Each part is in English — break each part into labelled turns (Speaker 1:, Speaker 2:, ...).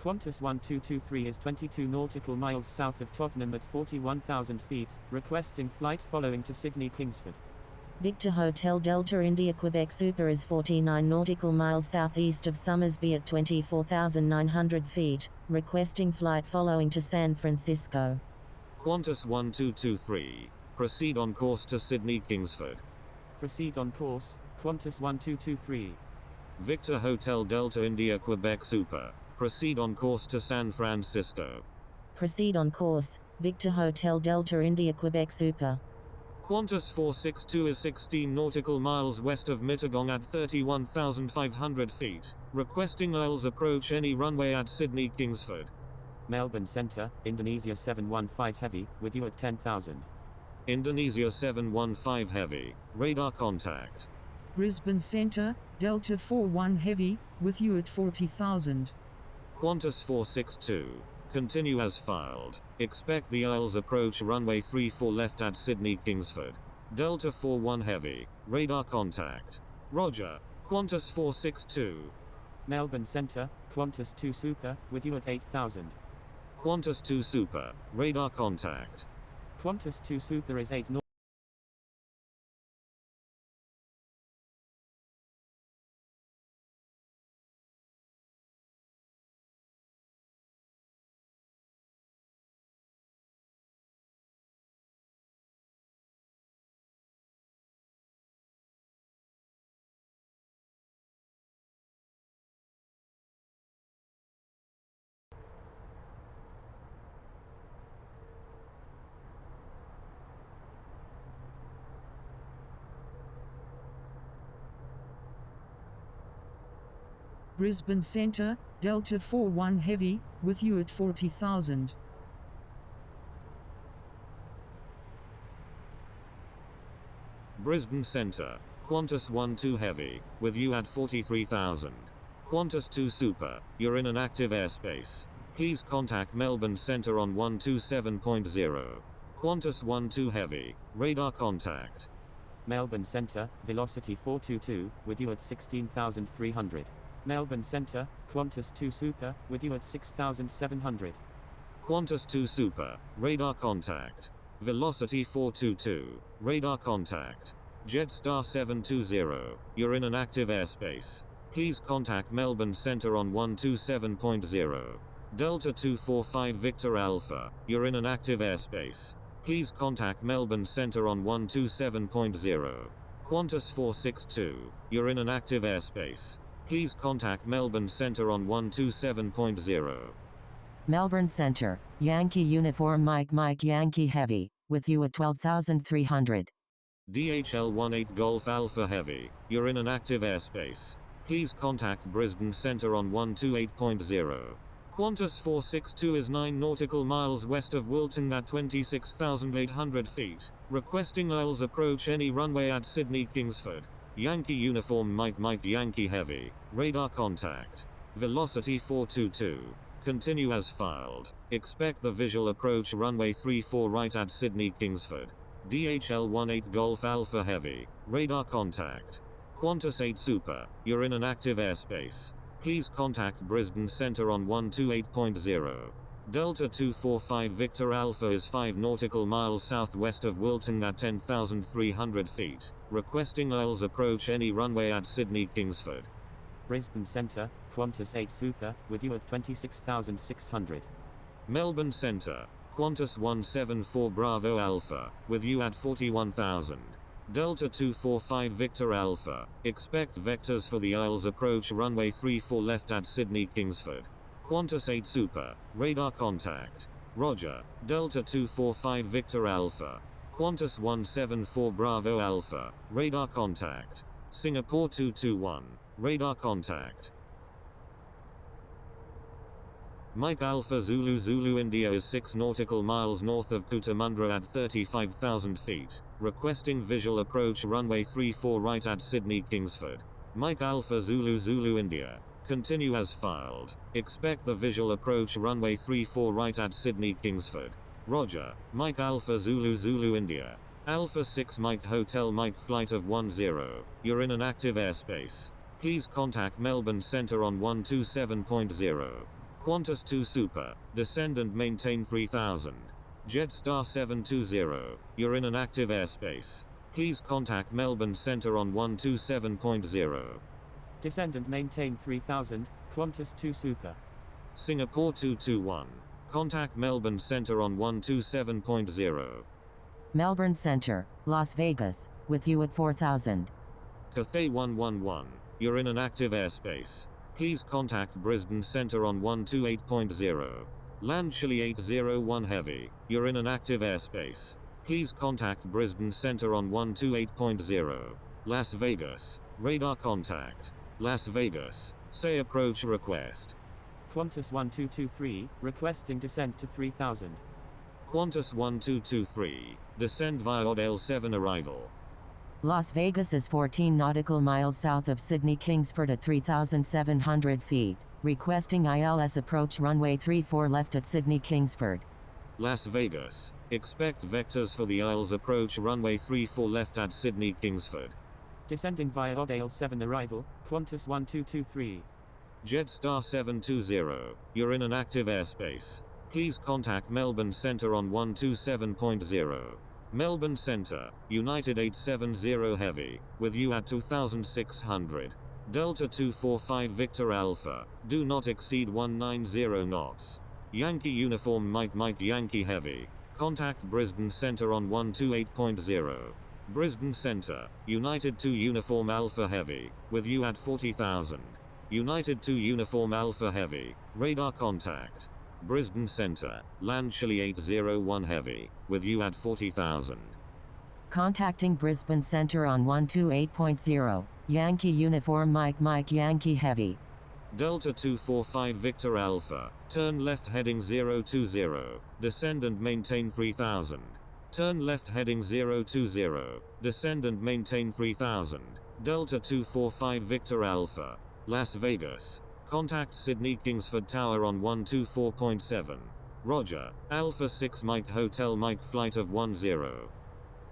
Speaker 1: Qantas 1223 is 22 nautical miles south of Tottenham at 41,000 feet, requesting flight following to Sydney Kingsford.
Speaker 2: Victor Hotel Delta India Quebec Super is 49 nautical miles southeast of Somersby at 24,900 feet, requesting flight following to San Francisco.
Speaker 3: Qantas 1223, proceed on course to Sydney Kingsford.
Speaker 1: Proceed on course, Qantas 1223.
Speaker 3: Victor Hotel Delta India Quebec Super, proceed on course to San Francisco.
Speaker 2: Proceed on course, Victor Hotel Delta India Quebec Super.
Speaker 3: Qantas 462 is 16 nautical miles west of Mittagong at 31,500 feet, requesting IELTS approach any runway at Sydney Kingsford.
Speaker 1: Melbourne Centre, Indonesia 715 Heavy, with you at 10,000.
Speaker 3: Indonesia 715 Heavy, radar contact.
Speaker 4: Brisbane Centre, Delta 41 Heavy, with you at 40,000.
Speaker 3: Qantas 462, continue as filed. Expect the IELTS approach runway 34 left at Sydney Kingsford. Delta 41 Heavy, radar contact. Roger, Qantas 462.
Speaker 1: Melbourne Centre, Qantas 2 Super, with you at 8,000.
Speaker 3: Qantas 2 Super, radar contact.
Speaker 1: Qantas 2 Super is 8
Speaker 4: Brisbane Centre, Delta 41 Heavy, with you at 40,000.
Speaker 3: Brisbane Centre, Qantas 12 Heavy, with you at 43,000. Qantas 2 Super, you're in an active airspace. Please contact Melbourne Centre on 127.0. Qantas 12 Heavy, radar contact.
Speaker 1: Melbourne Centre, Velocity 422, with you at 16,300. Melbourne Centre, Qantas 2 Super, with you at 6,700.
Speaker 3: Qantas 2 Super, radar contact. Velocity 422, radar contact. Jetstar 720, you're in an active airspace. Please contact Melbourne Centre on 127.0. Delta 245 Victor Alpha, you're in an active airspace. Please contact Melbourne Centre on 127.0. Qantas 462, you're in an active airspace. Please contact Melbourne Centre on 127.0.
Speaker 2: Melbourne Centre, Yankee Uniform Mike Yankee Heavy, with you at 12,300.
Speaker 3: DHL 18 Golf Alpha Heavy, you're in an active airspace. Please contact Brisbane Centre on 128.0. Qantas 462 is 9 nautical miles west of Wilton at 26,800 feet, requesting IELTS approach any runway at Sydney Kingsford. Yankee Uniform Mike Yankee Heavy, radar contact. Velocity 422, continue as filed. Expect the visual approach runway 34 right at Sydney Kingsford. DHL 18 Golf Alpha Heavy, radar contact. Qantas 8 Super, you're in an active airspace. Please contact Brisbane Centre on 128.0. Delta 245 Victor Alpha is 5 nautical miles southwest of Wilton at 10,300 feet, requesting IELTS approach any runway at Sydney Kingsford.
Speaker 1: Brisbane Centre, Qantas 8 Super, with you at 26,600.
Speaker 3: Melbourne Centre, Qantas 174 Bravo Alpha, with you at 41,000. Delta 245 Victor Alpha, expect vectors for the IELTS approach runway 34 left at Sydney Kingsford. Qantas 8 Super, radar contact. Roger, Delta 245 Victor Alpha. Qantas 174 Bravo Alpha, radar contact. Singapore 221, radar contact. Mike Alpha Zulu Zulu India is 6 nautical miles north of Cootamundra at 35,000 feet, requesting visual approach runway 34 right at Sydney Kingsford. Mike Alpha Zulu Zulu India, continue as filed. Expect the visual approach runway 34 right at Sydney Kingsford. Roger, Mike Alpha Zulu Zulu India. Alpha 6 Mike Hotel Mike flight of 10, you're in an active airspace. Please contact Melbourne Centre on 127.0. Qantas 2 Super, descend and maintain 3000. Jetstar 720, you're in an active airspace. Please contact Melbourne Centre on 127.0.
Speaker 1: Descend and maintain 3000, Qantas 2 Super.
Speaker 3: Singapore 221. Contact Melbourne Centre on 127.0.
Speaker 2: Melbourne Centre, Las Vegas, with you at 4000.
Speaker 3: Cathay 111, you're in an active airspace. Please contact Brisbane Centre on 128.0. Land Chile 801 Heavy, you're in an active airspace. Please contact Brisbane Centre on 128.0. Las Vegas, radar contact. Las Vegas, say approach request.
Speaker 1: Qantas 1223, requesting descent to 3000.
Speaker 3: Qantas 1223, descend via Odd L7 arrival.
Speaker 2: Las Vegas is 14 nautical miles south of Sydney Kingsford at 3,700 feet, requesting ILS approach runway 34 left at Sydney Kingsford.
Speaker 3: Las Vegas, expect vectors for the ILS approach runway 34 left at Sydney Kingsford.
Speaker 1: Descending via Odd Ale7 arrival, Qantas 1223.
Speaker 3: Jetstar 720, you're in an active airspace. Please contact Melbourne Centre on 127.0. Melbourne Centre, United 870 Heavy, with you at 2600. Delta 245 Victor Alpha, do not exceed 190 knots. Yankee Uniform Mike Yankee Heavy, contact Brisbane Centre on 128.0. Brisbane Centre, United 2 Uniform Alpha Heavy, with you at 40,000. United 2 Uniform Alpha Heavy, radar contact. Brisbane Centre, Land Chile 801 Heavy, with you at 40,000.
Speaker 2: Contacting Brisbane Centre on 128.0, Yankee Uniform Mike Yankee Heavy.
Speaker 3: Delta 245 Victor Alpha, turn left heading 020, descend and maintain 3000. Turn left heading 020, descend and maintain 3000. Delta 245 Victor Alpha, Las Vegas. Contact Sydney Kingsford Tower on 124.7. Roger, Alpha 6 Mike Hotel Mike flight of 10.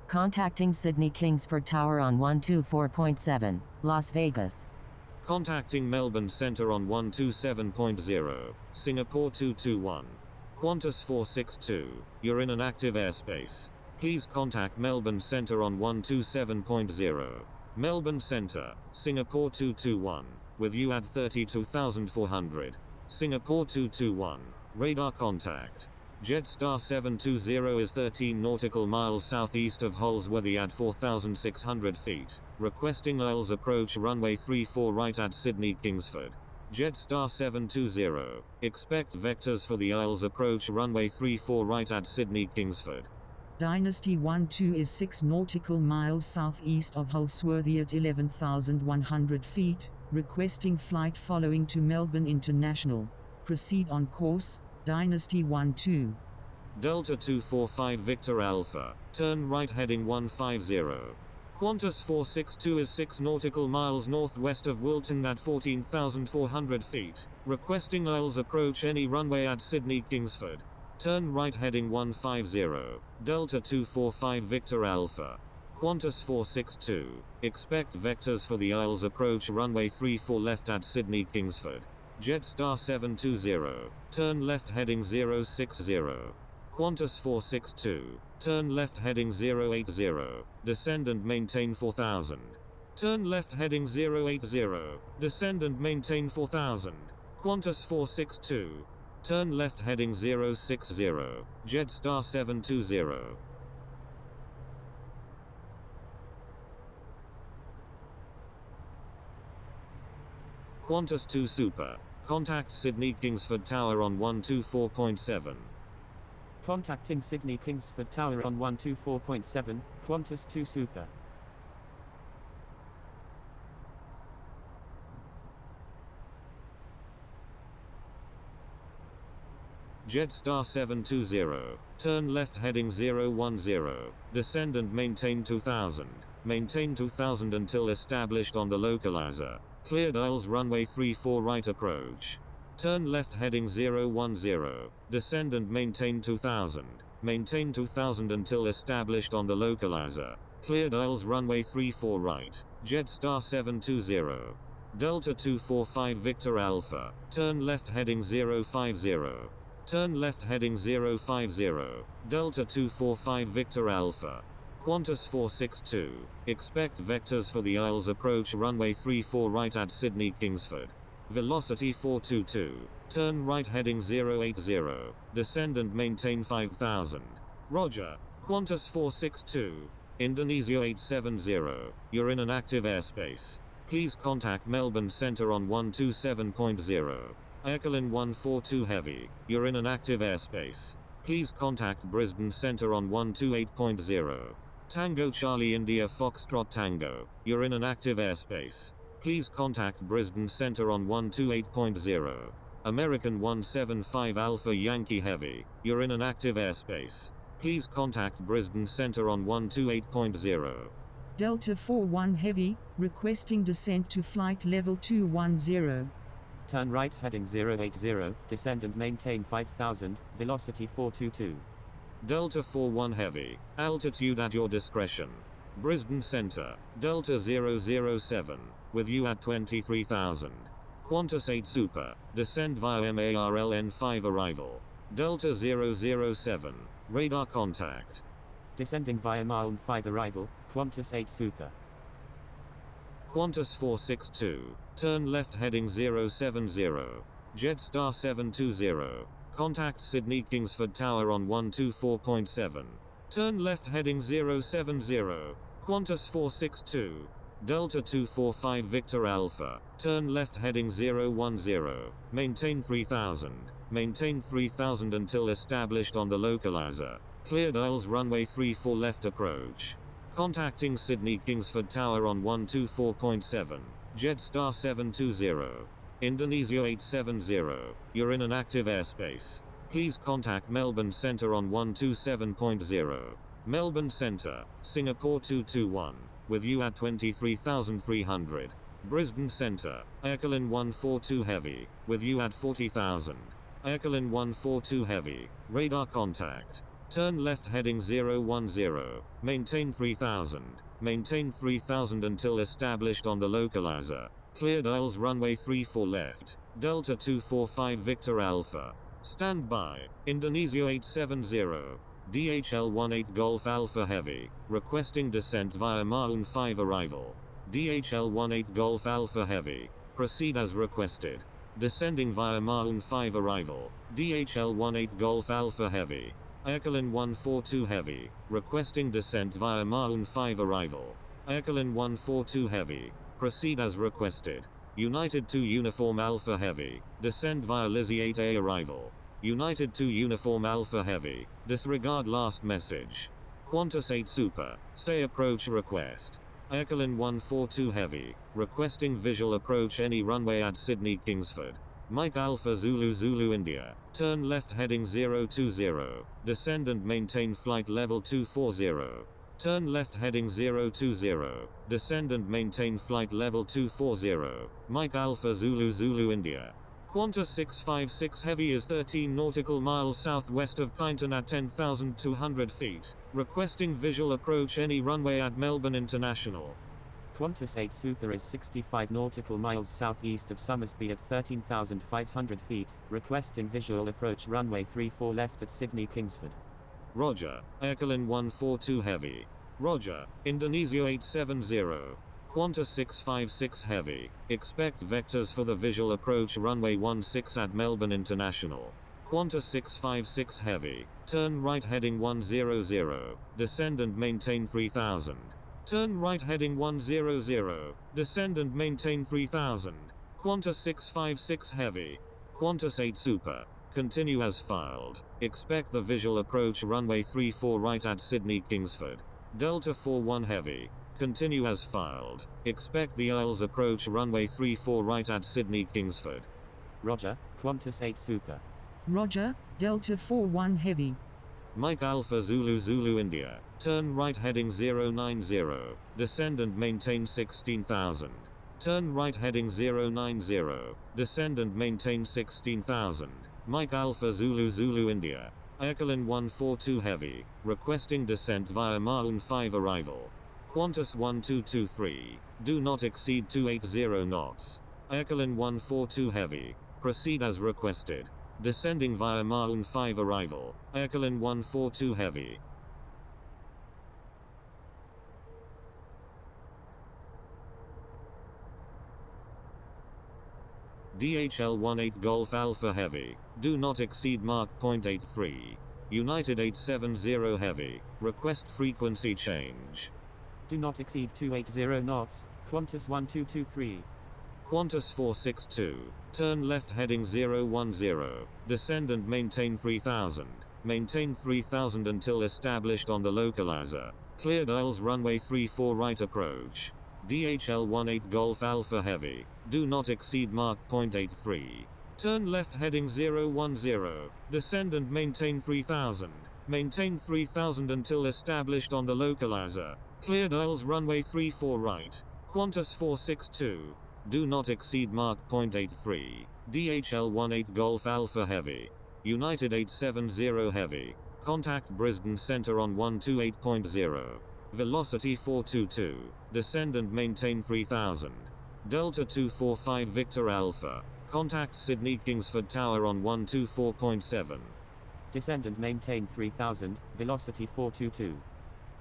Speaker 2: Contacting Sydney Kingsford Tower on 124.7, Las Vegas.
Speaker 3: Contacting Melbourne Centre on 127.0, Singapore 221. Qantas 462, you're in an active airspace. Please contact Melbourne Centre on 127.0. Melbourne Centre, Singapore 221, with you at 32,400. Singapore 221, radar contact. Jetstar 720 is 13 nautical miles southeast of Holsworthy at 4,600 feet, requesting ILS approach runway 34 right at Sydney Kingsford. Jetstar 720, expect vectors for the ILS approach runway 34 right at Sydney Kingsford.
Speaker 4: Dynasty 12 is 6 nautical miles southeast of Holsworthy at 11,100 feet, requesting flight following to Melbourne International. Proceed on course, Dynasty 12.
Speaker 3: Delta 245 Victor Alpha, turn right heading 150. Qantas 462 is 6 nautical miles northwest of Wilton at 14,400 feet, requesting ILS approach any runway at Sydney Kingsford. Turn right heading 150, Delta 245 Victor Alpha. Qantas 462, expect vectors for the ILS approach runway 34 left at Sydney Kingsford. Jetstar 720, turn left heading 060. Qantas 462, turn left heading 080, descend and maintain 4000. Turn left heading 080, descend and maintain 4000. Qantas 462, turn left heading 060, Jetstar 720. Qantas 2 Super, contact Sydney Kingsford Tower on 124.7.
Speaker 1: Contacting Sydney Kingsford Tower on 124.7, Qantas 2 Super.
Speaker 3: Jetstar 720, turn left heading 010, descend and maintain 2000. Maintain 2000 until established on the localizer. Cleared ILS runway 34 right approach. Turn left heading 010, descend and maintain 2000. Maintain 2000 until established on the localizer. Cleared ILS runway 34 right. Jetstar 720. Delta 245 Victor Alpha, turn left heading 050. Turn left heading 050, Delta 245 Victor Alpha. Qantas 462, expect vectors for the Isles approach runway 34 right at Sydney Kingsford. Velocity 422, turn right heading 080, descend and maintain 5000. Roger, Qantas 462, Indonesia 870, you're in an active airspace. Please contact Melbourne Centre on 127.0. Ekelin 142 Heavy, you're in an active airspace. Please contact Brisbane Centre on 128.0. Tango Charlie India Foxtrot Tango, you're in an active airspace. Please contact Brisbane Centre on 128.0. American 175 Alpha Yankee Heavy, you're in an active airspace. Please contact Brisbane Centre on 128.0.
Speaker 4: Delta 41 Heavy, requesting descent to flight level 210.
Speaker 1: Turn right heading 080, descend and maintain 5000, velocity 422.
Speaker 3: Delta 41 Heavy, altitude at your discretion. Brisbane Centre, Delta 007, with you at 23,000. Qantas 8 Super, descend via MARLN 5 arrival. Delta 007, radar contact.
Speaker 1: Descending via Marlin 5 arrival, Qantas 8 Super.
Speaker 3: Qantas 462, turn left heading 070, Jetstar 720, contact Sydney Kingsford Tower on 124.7. Turn left heading 070, Qantas 462, Delta 245 Victor Alpha, turn left heading 010, maintain 3000 until established on the localizer. Cleared Isles runway 34 left approach. Contacting Sydney Kingsford Tower on 124.7, Jetstar 720, Indonesia 870, you're in an active airspace. Please contact Melbourne Centre on 127.0. Melbourne Centre, Singapore 221, with you at 23,300. Brisbane Centre, Ekelin 142 Heavy, with you at 40,000. Ekelin 142 Heavy, radar contact. Turn left heading 010, maintain 3000 until established on the localizer. Cleared Isles runway 34 left, Delta 245 Victor Alpha. Stand by, Indonesia 870, DHL 18 Golf Alpha Heavy, requesting descent via Marlin 5 arrival. DHL 18 Golf Alpha Heavy, proceed as requested. Descending via Marlin 5 arrival, DHL 18 Golf Alpha Heavy. Ekelin 142 Heavy, requesting descent via Marlin 5 arrival. Ekelin 142 Heavy, proceed as requested. United 2 Uniform Alpha Heavy, descend via Lizzie 8A arrival. United 2 Uniform Alpha Heavy, disregard last message. Qantas 8 Super, say approach request. Ekelin 142 Heavy, requesting visual approach any runway at Sydney Kingsford. Mike Alpha Zulu Zulu India, turn left heading 020, descend and maintain flight level 240. Turn left heading 020, descend and maintain flight level 240, Mike Alpha Zulu Zulu India. Qantas 656 Heavy is 13 nautical miles southwest of Kyneton at 10,200 feet, requesting visual approach any runway at Melbourne International.
Speaker 1: Qantas 8 Super is 65 nautical miles southeast of Summersby at 13,500 feet, requesting visual approach runway 34 left at Sydney Kingsford.
Speaker 3: Roger, Ekelin 142 Heavy. Roger, Indonesia 870. Qantas 656 Heavy, expect vectors for the visual approach runway 16 at Melbourne International. Qantas 656 Heavy, turn right heading 100, descend and maintain 3000. Turn right heading 100, descend and maintain 3000. Qantas 656 Heavy. Qantas 8 Super, continue as filed. Expect the visual approach runway 34 right at Sydney Kingsford. Delta 41 Heavy, continue as filed. Expect the Isles approach runway 34 right at Sydney Kingsford.
Speaker 1: Roger, Qantas 8 Super.
Speaker 4: Roger, Delta 41 Heavy.
Speaker 3: Mike Alpha Zulu Zulu India, turn right heading 090, descend and maintain 16,000. Turn right heading 090, descend and maintain 16,000. Mike Alpha Zulu Zulu India, Ekelin 142 Heavy, requesting descent via Marlin 5 arrival. Qantas 1223, do not exceed 280 knots. Aircalin 142 Heavy. Proceed as requested. Descending via Melbourne 5 arrival. Aircalin 142 Heavy. DHL 18 Golf Alpha Heavy. Do not exceed Mach 0.83. United 870 Heavy. Request frequency change.
Speaker 1: Do not exceed 280 knots. Qantas 1223.
Speaker 3: Qantas 462. Turn left heading 010. Descend and maintain 3000. Maintain 3000 until established on the localizer. Cleared aisles runway 34 right approach. DHL 18 Golf Alpha Heavy. Do not exceed Mach 0.83. Turn left heading 010. Descend and maintain 3000. Maintain 3000 until established on the localizer. Cleared aisles runway 34 right. Qantas 462. Do not exceed Mach 0.83. DHL 18 Golf Alpha Heavy. United 870 Heavy. Contact Brisbane Centre on 128.0. Velocity 422. Descend and maintain 3000. Delta 245 Victor Alpha. Contact Sydney Kingsford Tower on 124.7.
Speaker 1: Descend and maintain 3000, velocity 422.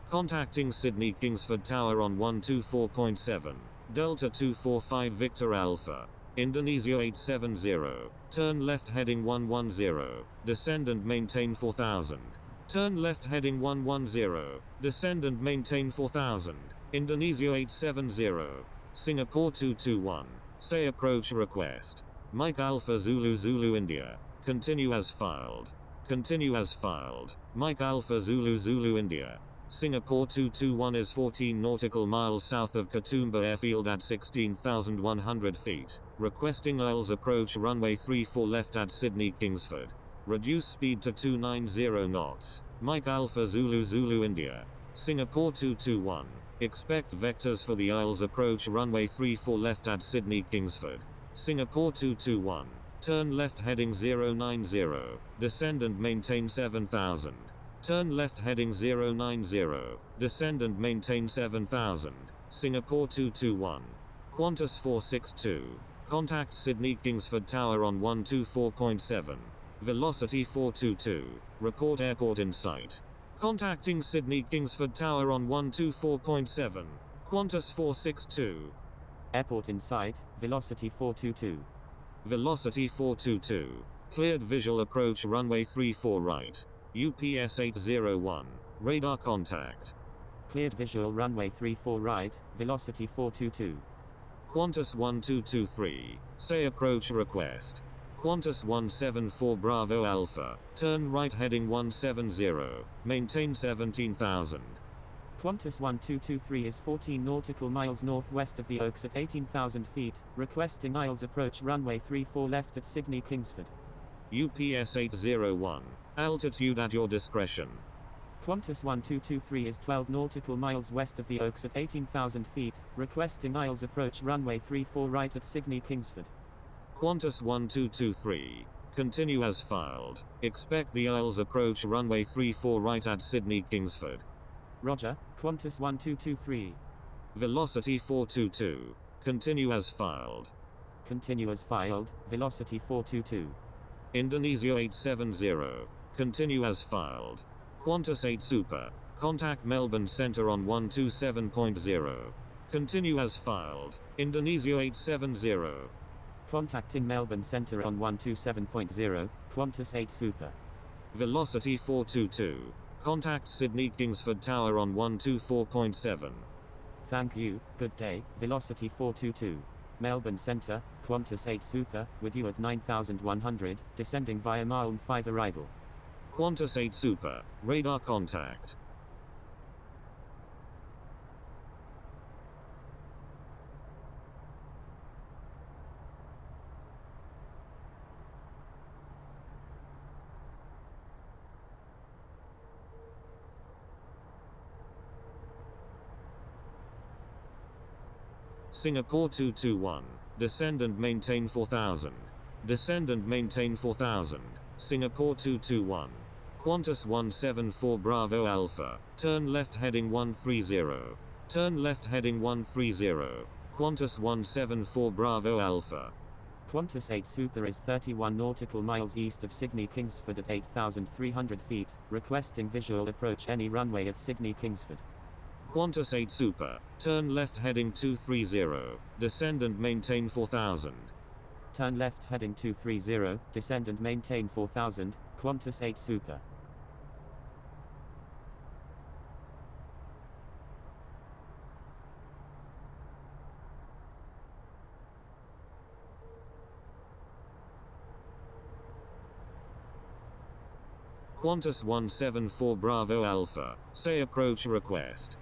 Speaker 3: Contacting Sydney Kingsford Tower on 124.7. Delta 245 Victor Alpha. Indonesia 870. Turn left heading 110. Descend and maintain 4000. Turn left heading 110. Descend and maintain 4000. Indonesia 870. Singapore 221. Say approach request. Mike Alpha Zulu Zulu India. Continue as filed. Continue as filed. Mike Alpha Zulu Zulu India. Singapore 221 is 14 nautical miles south of Katoomba Airfield at 16,100 feet. Requesting aisles approach runway 34 left at Sydney Kingsford. Reduce speed to 290 knots. Mike Alpha Zulu Zulu India. Singapore 221. Expect vectors for the aisles approach runway 34 left at Sydney Kingsford. Singapore 221. Turn left heading 090. Descend and maintain 7000. Turn left heading 090. Descend and maintain 7000. Singapore 221. Qantas 462. Contact Sydney Kingsford Tower on 124.7. Velocity 422. Report airport in sight. Contacting Sydney Kingsford Tower on 124.7. Qantas 462.
Speaker 1: Airport in sight, velocity 422.
Speaker 3: Velocity 422. Cleared visual approach runway 34 right. UPS 801. Radar contact.
Speaker 1: Cleared visual runway 34 right, velocity 422.
Speaker 3: Qantas 1223. Say approach request. Qantas 174 Bravo Alpha. Turn right heading 170. Maintain 17,000.
Speaker 1: Qantas 1223 is 14 nautical miles northwest of the Oaks at 18,000 feet, requesting aisles approach runway 34 left at Sydney Kingsford.
Speaker 3: UPS 801. Altitude at your discretion.
Speaker 1: Qantas 1223 is 12 nautical miles west of the Oaks at 18,000 feet, requesting aisles approach runway 34 right at Sydney Kingsford.
Speaker 3: Qantas 1223. Continue as filed. Expect the aisles approach runway 34 right at Sydney Kingsford.
Speaker 1: Roger, Qantas 1223.
Speaker 3: Velocity 422. Continue as filed.
Speaker 1: Continue as filed, velocity 422.
Speaker 3: Indonesia 870. Continue as filed. Qantas 8 Super. Contact Melbourne Centre on 127.0. Continue as filed. Indonesia 870.
Speaker 1: Contacting Melbourne Centre on 127.0, Qantas 8 Super.
Speaker 3: Velocity 422. Contact Sydney Kingsford Tower on 124.7.
Speaker 1: Thank you, good day, velocity 422. Melbourne Centre, Qantas 8 Super, with you at 9,100, descending via Melbourne 5 arrival.
Speaker 3: Qantas 8 Super, radar contact. Singapore 221. Descend and maintain 4000. Descend and maintain 4000. Singapore 221. Qantas 174 Bravo Alpha. Turn left heading 130. Turn left heading 130. Qantas 174 Bravo Alpha.
Speaker 1: Qantas 8 Super is 31 nautical miles east of Sydney Kingsford at 8,300 feet, requesting visual approach any runway at Sydney Kingsford.
Speaker 3: Qantas 8 Super, turn left heading 230, descend and maintain 4000.
Speaker 1: Turn left heading 230, descend and maintain 4000, Qantas 8 Super.
Speaker 3: Qantas 174 Bravo Alpha, say approach request.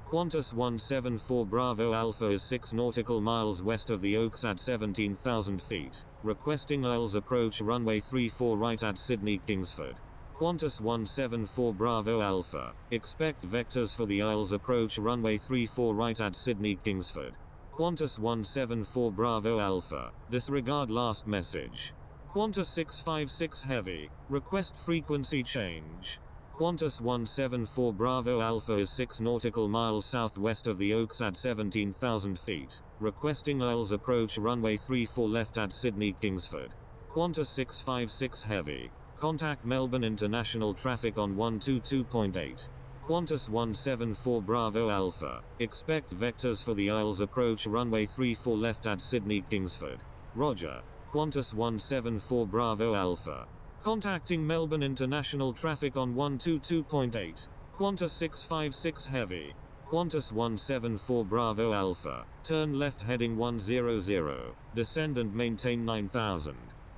Speaker 3: Qantas 174 Bravo Alpha is 6 nautical miles west of the Oaks at 17,000 feet, requesting ILS approach runway 34 right at Sydney Kingsford. Qantas 174 Bravo Alpha, expect vectors for the ILS approach runway 34 right at Sydney Kingsford. Qantas 174 Bravo Alpha, disregard last message. Qantas 656 Heavy, request frequency change. Qantas 174 Bravo Alpha is 6 nautical miles southwest of the Oaks at 17,000 feet, requesting ILS approach runway 34 left at Sydney Kingsford. Qantas 656 Heavy, contact Melbourne International traffic on 122.8. Qantas 174 Bravo Alpha, expect vectors for the ILS approach runway 34 left at Sydney Kingsford. Roger. Qantas 174 Bravo Alpha, contacting Melbourne International traffic on 122.8. Qantas 656 Heavy. Qantas 174 Bravo Alpha, turn left heading 100, descend and maintain 9000.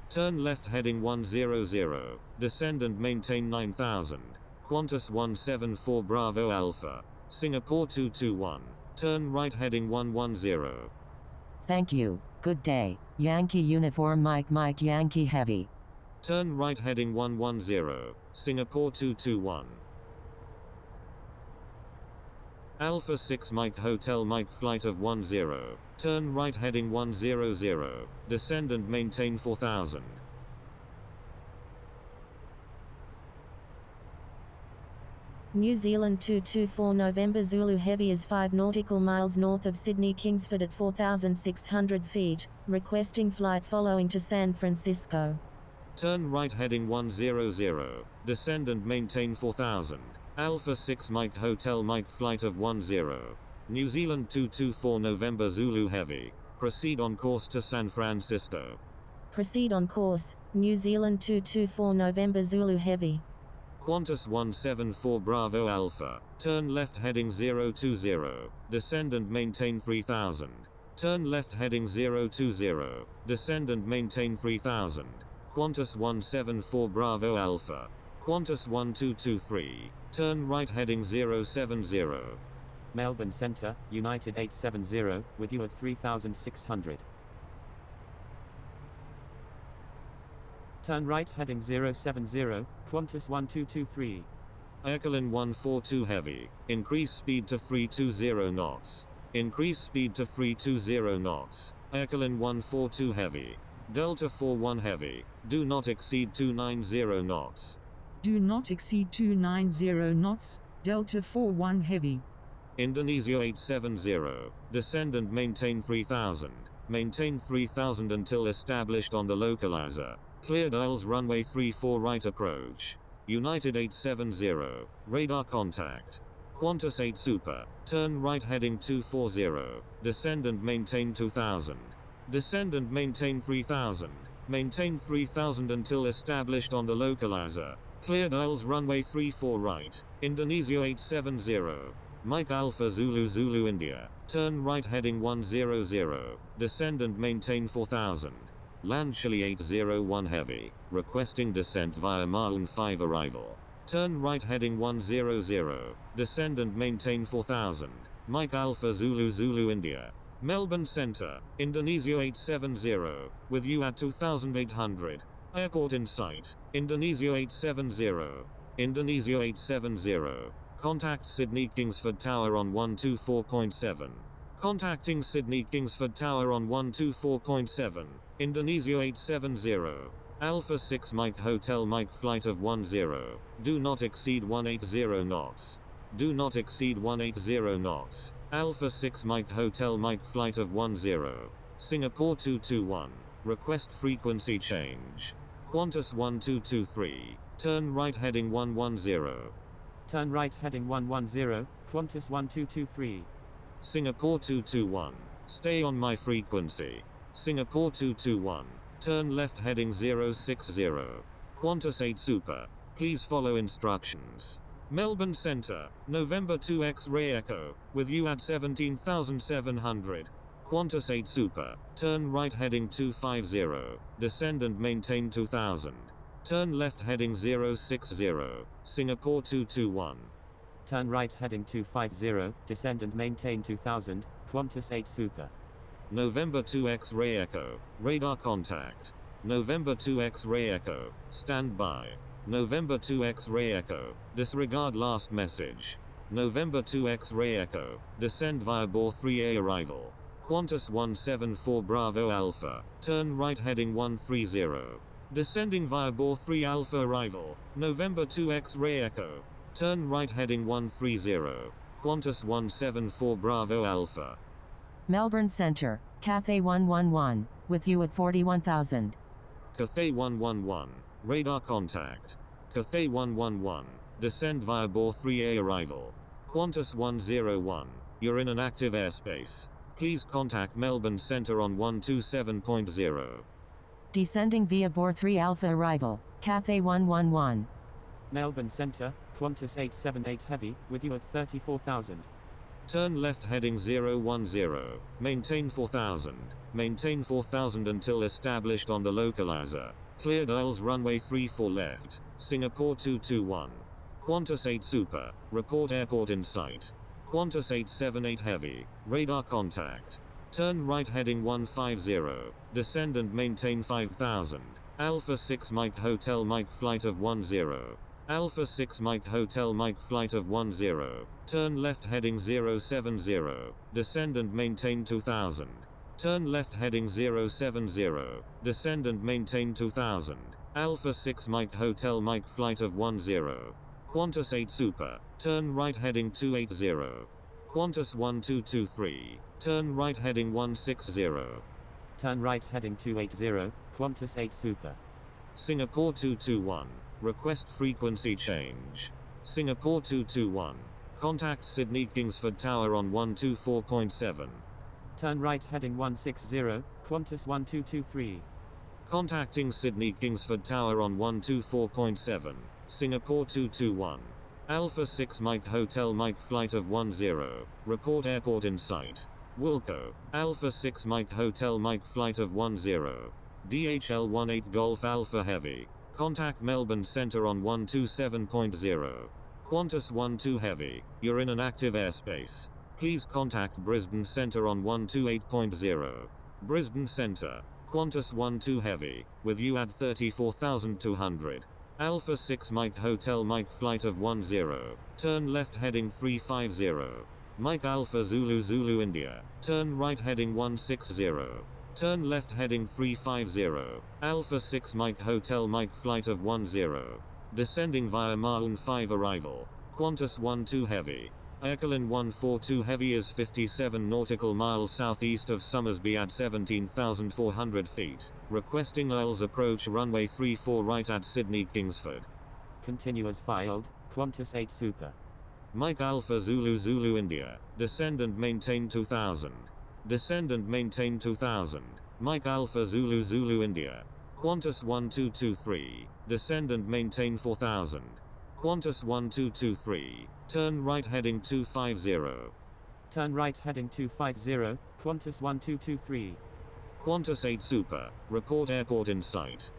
Speaker 3: Turn left heading 100, descend and maintain 9000. Qantas 174 Bravo Alpha, Singapore 221, turn right heading 110.
Speaker 2: Thank you, good day, Yankee Uniform Mike Mike Yankee Heavy.
Speaker 3: Turn right heading 110, Singapore 221. Alpha 6 Mike Hotel Mike flight of 10, turn right heading 100, descend and maintain 4000.
Speaker 2: New Zealand 224 November Zulu Heavy is 5 nautical miles north of Sydney Kingsford at 4,600 feet, requesting flight following to San Francisco.
Speaker 3: Turn right heading 100, descend and maintain 4000. Alpha 6 Mike Hotel Mike flight of 10. New Zealand 224 November Zulu Heavy, proceed on course to San Francisco.
Speaker 2: Proceed on course, New Zealand 224 November Zulu Heavy.
Speaker 3: Qantas 174 Bravo Alpha, turn left heading 020, descend and maintain 3000. Turn left heading 020, descend and maintain 3000. Qantas 174 Bravo Alpha. Qantas 1223, turn right heading 070.
Speaker 1: Melbourne Centre, United 870, with you at 3,600. Turn right heading 070, Qantas 1223.
Speaker 3: Erkelin 142 Heavy, increase speed to 320 knots. Increase speed to 320 knots. Erkelin 142 Heavy. Delta 41 Heavy, do not exceed 290 knots.
Speaker 4: Do not exceed 290 knots, Delta 41 Heavy.
Speaker 3: Indonesia 870, descend and maintain 3000. Maintain 3000 until established on the localizer. Cleared ILS runway 34 right approach. United 870, radar contact. Qantas 8 Super, turn right heading 240, descend and maintain 2000. Descend and maintain 3000. Maintain 3000 until established on the localizer. Cleared ILS runway 34 right. Indonesia 870. Mike Alpha Zulu Zulu India. Turn right heading 100. Descend and maintain 4000. Land Chile 801 Heavy. Requesting descent via Maun 5 arrival. Turn right heading 100. Descend and maintain 4000. Mike Alpha Zulu Zulu India. Melbourne Centre, Indonesia 870, with you at 2800. Airport in sight, Indonesia 870. Indonesia 870. Contact Sydney Kingsford Tower on 124.7. Contacting Sydney Kingsford Tower on 124.7. Indonesia 870. Alpha 6 Mike Hotel Mike flight of 10. Do not exceed 180 knots. Do not exceed 180 knots. Alpha 6 Mike Hotel Mike flight of 10. Singapore 221. Request frequency change. Qantas 1223. Turn right heading 110.
Speaker 1: Turn right heading 110, Qantas 1223.
Speaker 3: Singapore 221. Stay on my frequency. Singapore 221. Turn left heading 060. Qantas 8 Super. Please follow instructions. Melbourne Centre, November 2 X-ray Echo, with you at 17,700. Qantas 8 Super. Turn right heading 250. Descend and maintain 2000. Turn left heading 060. Singapore 221.
Speaker 1: Turn right heading 250, descend and maintain 2000, Qantas 8 Super.
Speaker 3: November 2 X-ray Echo. Radar contact. November 2 X-ray Echo. Stand by. November 2 X-ray Echo. Disregard last message. November 2 X-ray Echo. Descend via bore 3A arrival. Qantas 174 Bravo Alpha. Turn right heading 130. Descending via bore 3 Alpha arrival. November 2 X-ray Echo. Turn right heading 130. Qantas 174 Bravo Alpha.
Speaker 5: Melbourne Centre, Cathay 111, with you at 41,000.
Speaker 3: Cathay 111. Radar contact. Cathay 111. Descend via bore 3A arrival. Qantas 101. You're in an active airspace. Please contact Melbourne Centre on 127.0.
Speaker 5: Descending via bore 3 Alpha arrival, Cathay 111.
Speaker 1: Melbourne Centre, Qantas 878 Heavy, with you at 34,000.
Speaker 3: Turn left heading 010. Maintain 4000. Maintain 4000 until established on the localizer. Cleared ILS runway 34 left. Singapore 221. Qantas 8 Super. Report airport in sight. Qantas 878 Heavy. Radar contact. Turn right heading 150. Descend and maintain 5000. Alpha 6 Mike Hotel Mike flight of 10. Alpha 6 Mike Hotel Mike flight of 10. Turn left heading 070. Descend and maintain 2000. Turn left heading 070. Descend and maintain 2000. Alpha 6 Mike Hotel Mike flight of 10. Qantas 8 Super. Turn right heading 280. Qantas 1223. Turn right heading 160.
Speaker 1: Turn right heading 280, Qantas 8 Super.
Speaker 3: Singapore 221. Request frequency change. Singapore 221. Contact Sydney Kingsford Tower on 124.7.
Speaker 1: Turn right heading 160, Qantas 1223.
Speaker 3: Contacting Sydney Kingsford Tower on 124.7. Singapore 221. Alpha 6 Mike Hotel Mike flight of 10. Report airport in sight. Wilco. Alpha 6 Mike Hotel Mike flight of 10. DHL 18 Golf Alpha Heavy. Contact Melbourne Centre on 127.0. Qantas 12 Heavy. You're in an active airspace. Please contact Brisbane Centre on 128.0. Brisbane Centre. Qantas 12 Heavy. With you at 34,200. Alpha 6 Mike Hotel Mike flight of 10. Turn left heading 350. Mike Alpha Zulu Zulu India. Turn right heading 160. Turn left heading 350. Alpha 6 Mike Hotel Mike flight of 10. Descending via Melbourne 5 arrival. Qantas 12 Heavy. Aircalin 142 Heavy is 57 nautical miles southeast of Summersby at 17,400 feet. Requesting ILS approach runway 34 right at Sydney Kingsford.
Speaker 1: Continue as filed, Qantas 8 Super.
Speaker 3: Mike Alpha Zulu Zulu India. Descend and maintain 2000. Descend and maintain 2000. Mike Alpha Zulu Zulu India. Qantas 1223. Descend and maintain 4000. Qantas 1223. Turn right heading 250.
Speaker 1: Turn right heading 250, Qantas 1223.
Speaker 3: Qantas 8 Super. Report airport in sight.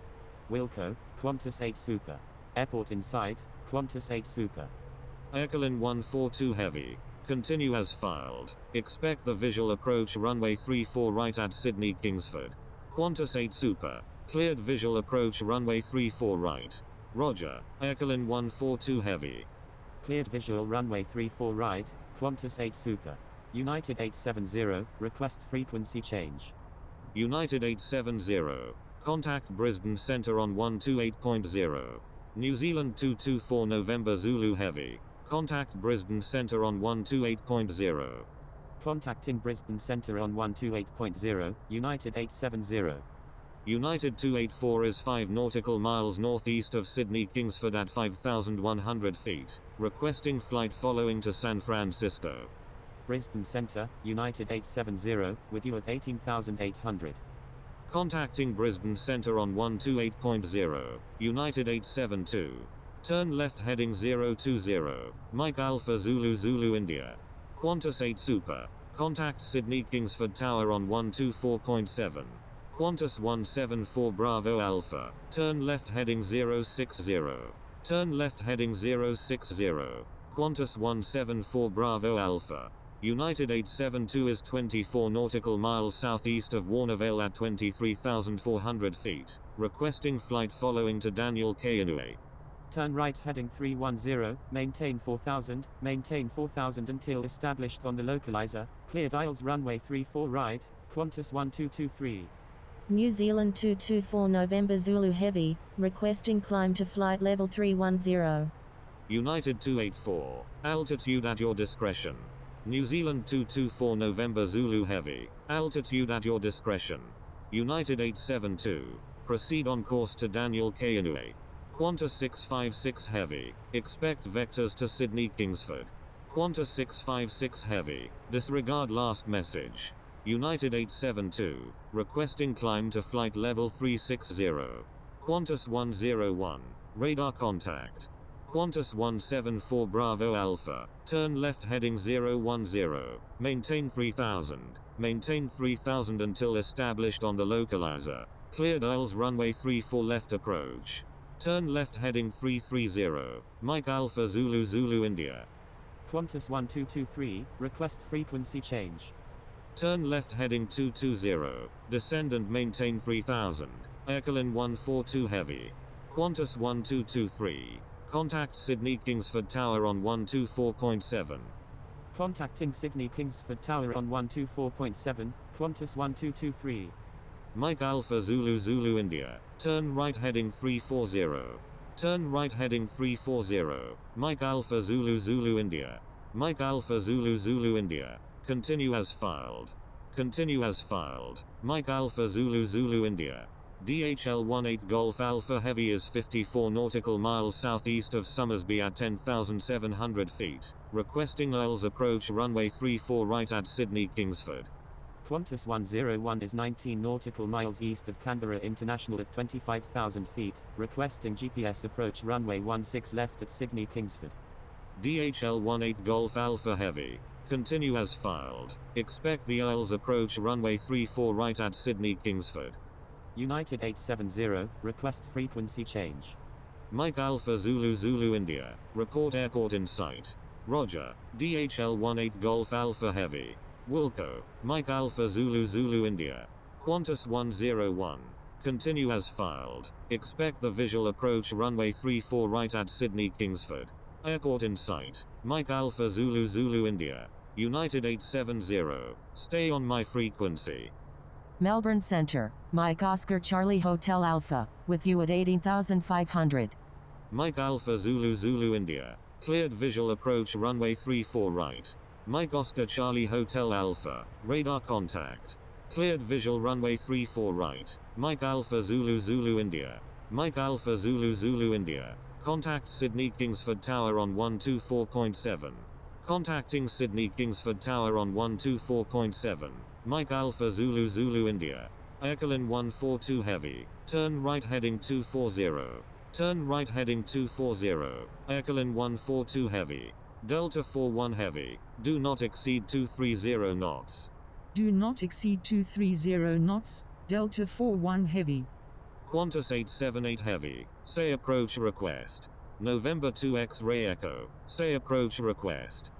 Speaker 1: Wilco, Qantas 8 Super. Airport in sight, Qantas 8 Super.
Speaker 3: Aircalin 142 Heavy. Continue as filed. Expect the visual approach runway 34 right at Sydney Kingsford. Qantas 8 Super. Cleared visual approach runway 34 right. Roger. Aircalin 142 Heavy.
Speaker 1: Cleared visual runway 34 right, Qantas 8 Super. United 870, request frequency change.
Speaker 3: United 870. Contact Brisbane Centre on 128.0. New Zealand 224 November Zulu Heavy. Contact Brisbane Centre on 128.0.
Speaker 1: Contacting Brisbane Centre on 128.0, United 870.
Speaker 3: United 284 is 5 nautical miles northeast of Sydney Kingsford at 5,100 feet. Requesting flight following to San Francisco.
Speaker 1: Brisbane Centre, United 870, with you at 18,800.
Speaker 3: Contacting Brisbane Centre on 128.0, United 872. Turn left heading 020, Mike Alpha Zulu Zulu India. Qantas 8 Super. Contact Sydney Kingsford Tower on 124.7. Qantas 174 Bravo Alpha. Turn left heading 060. Turn left heading 060. Qantas 174 Bravo Alpha. United 872 is 24 nautical miles southeast of Warnervale at 23,400 feet. Requesting flight following to Daniel Kainui.
Speaker 1: Turn right heading 310, maintain 4000 until established on the localizer, cleared aisles runway 34 right, Qantas 1223.
Speaker 2: New Zealand 224 November Zulu Heavy, requesting climb to flight level 310.
Speaker 3: United 284, altitude at your discretion. New Zealand 224 November Zulu Heavy, altitude at your discretion. United 872, proceed on course to Daniel Kainui. Qantas 656 Heavy, expect vectors to Sydney Kingsford. Qantas 656 Heavy, disregard last message. United 872, requesting climb to flight level 360. Qantas 101, radar contact. Qantas 174 Bravo Alpha, turn left heading 010, maintain 3000. Maintain 3000 until established on the localizer. Cleared aisles runway 34 left approach. Turn left heading 330, Mike Alpha Zulu Zulu India.
Speaker 1: Qantas 1223, request frequency change.
Speaker 3: Turn left heading 220, descend and maintain 3000, Ekelin 142 Heavy. Qantas 1223, contact Sydney Kingsford Tower on 124.7.
Speaker 1: Contacting Sydney Kingsford Tower on 124.7, Qantas 1223.
Speaker 3: Mike Alpha Zulu Zulu India, turn right heading 340. Turn right heading 340, Mike Alpha Zulu Zulu India. Mike Alpha Zulu Zulu India, continue as filed. Continue as filed, Mike Alpha Zulu Zulu India. DHL 18 Golf Alpha Heavy is 54 nautical miles southeast of Summersby at 10,700 feet. Requesting aisles approach runway 34 right at Sydney Kingsford.
Speaker 1: Qantas 101 is 19 nautical miles east of Canberra International at 25,000 feet, requesting GPS approach runway 16 left at Sydney Kingsford.
Speaker 3: DHL 18 Golf Alpha Heavy, continue as filed. Expect the aisles approach runway 34 right at Sydney Kingsford.
Speaker 1: United 870, request frequency change.
Speaker 3: Mike Alpha Zulu Zulu India, report airport in sight. Roger, DHL 18 Golf Alpha Heavy. Wilco, Mike Alpha Zulu Zulu India. Qantas 101, continue as filed. Expect the visual approach runway 34 right at Sydney Kingsford. Airport in sight, Mike Alpha Zulu Zulu India. United 870, stay on my frequency.
Speaker 5: Melbourne Centre, Mike Oscar Charlie Hotel Alpha, with you at 18,500.
Speaker 3: Mike Alpha Zulu Zulu India, cleared visual approach runway 34 right. Mike Oscar Charlie Hotel Alpha, radar contact. Cleared visual runway 34 right. Mike Alpha Zulu Zulu India. Mike Alpha Zulu Zulu India. Contact Sydney Kingsford Tower on 124.7. Contacting Sydney Kingsford Tower on 124.7. Mike Alpha Zulu Zulu India. Ekelin 142 Heavy. Turn right heading 240. Turn right heading 240. Ekelin 142 Heavy. Delta 41 Heavy. Do not exceed 230 knots.
Speaker 4: Do not exceed 230 knots, Delta 41 Heavy.
Speaker 3: Qantas 878 Heavy. Say approach request. November 2 X-ray Echo. Say approach request.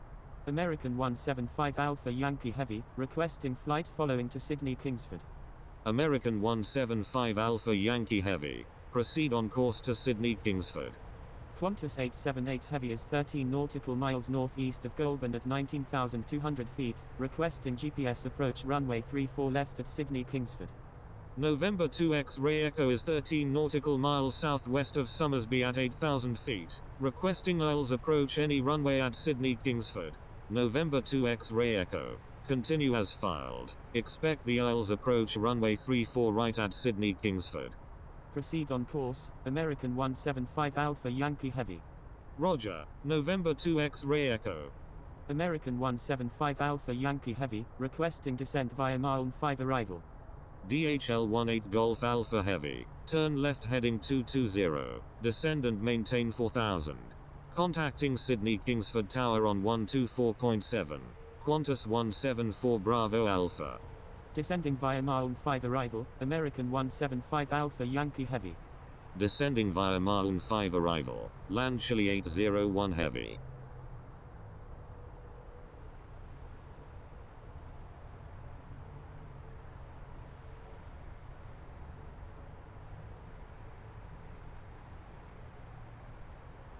Speaker 1: American 175 Alpha Yankee Heavy, requesting flight following to Sydney Kingsford.
Speaker 3: American 175 Alpha Yankee Heavy. Proceed on course to Sydney Kingsford.
Speaker 1: Qantas 878 Heavy is 13 nautical miles northeast of Goulburn at 19,200 feet, requesting GPS approach runway 34 left at Sydney Kingsford.
Speaker 3: November 2 X-Ray Echo is 13 nautical miles southwest of Somersby at 8,000 feet, requesting IELTS approach any runway at Sydney Kingsford. November 2 X-Ray Echo. Continue as filed. Expect the IELTS approach runway 34 right at Sydney Kingsford.
Speaker 1: Proceed on course, American 175 Alpha Yankee Heavy.
Speaker 3: Roger. November 2 X-Ray Echo.
Speaker 1: American 175 Alpha Yankee Heavy, requesting descent via Melbourne 5 arrival.
Speaker 3: DHL 18 Golf Alpha Heavy. Turn left heading 220. Descend and maintain 4000. Contacting Sydney Kingsford Tower on 124.7. Qantas 174 Bravo Alpha.
Speaker 1: Descending via Melbourne 5 arrival, American 175 Alpha Yankee Heavy.
Speaker 3: Descending via Melbourne 5 arrival, land Chile 801 Heavy.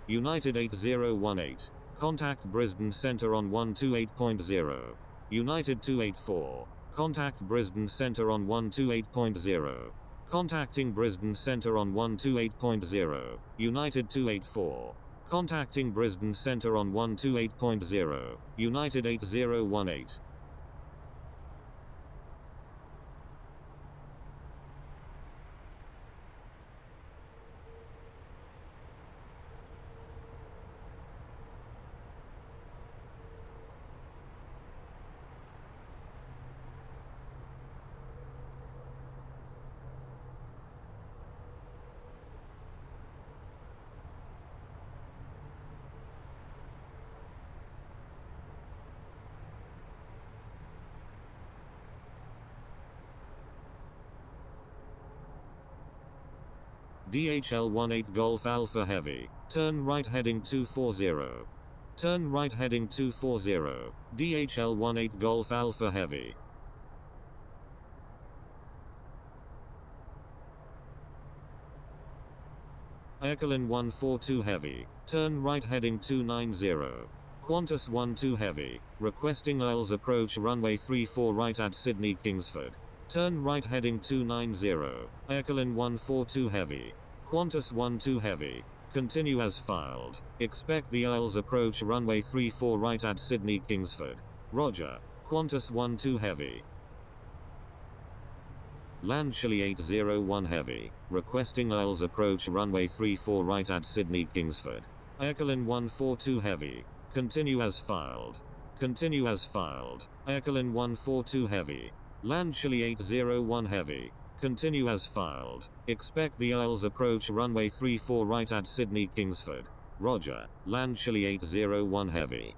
Speaker 3: United 8018. Contact Brisbane Centre on 128.0. United 284. Contact Brisbane Centre on 128.0. Contacting Brisbane Centre on 128.0. United 284. Contacting Brisbane Centre on 128.0. United 8018. DHL 18 Golf Alpha Heavy. Turn right heading 240. Turn right heading 240. DHL 18 Golf Alpha Heavy. Ekelin 142 Heavy. Turn right heading 290. Qantas 12 Heavy. Requesting IELTS approach runway 34 right at Sydney Kingsford. Turn right heading 290. Ekelin 142 Heavy. Qantas 12 Heavy. Continue as filed. Expect the IELTS approach runway 34 right at Sydney Kingsford. Roger. Qantas 12 Heavy. Land Chile 801 Heavy. Requesting IELTS approach runway 34 right at Sydney Kingsford. Ekelin 142 Heavy. Continue as filed. Continue as filed. Ekelin 142 Heavy. Land Chile 801 Heavy. Continue as filed. Expect the IELTS approach runway 34 right at Sydney Kingsford. Roger. Land Chile 801 Heavy.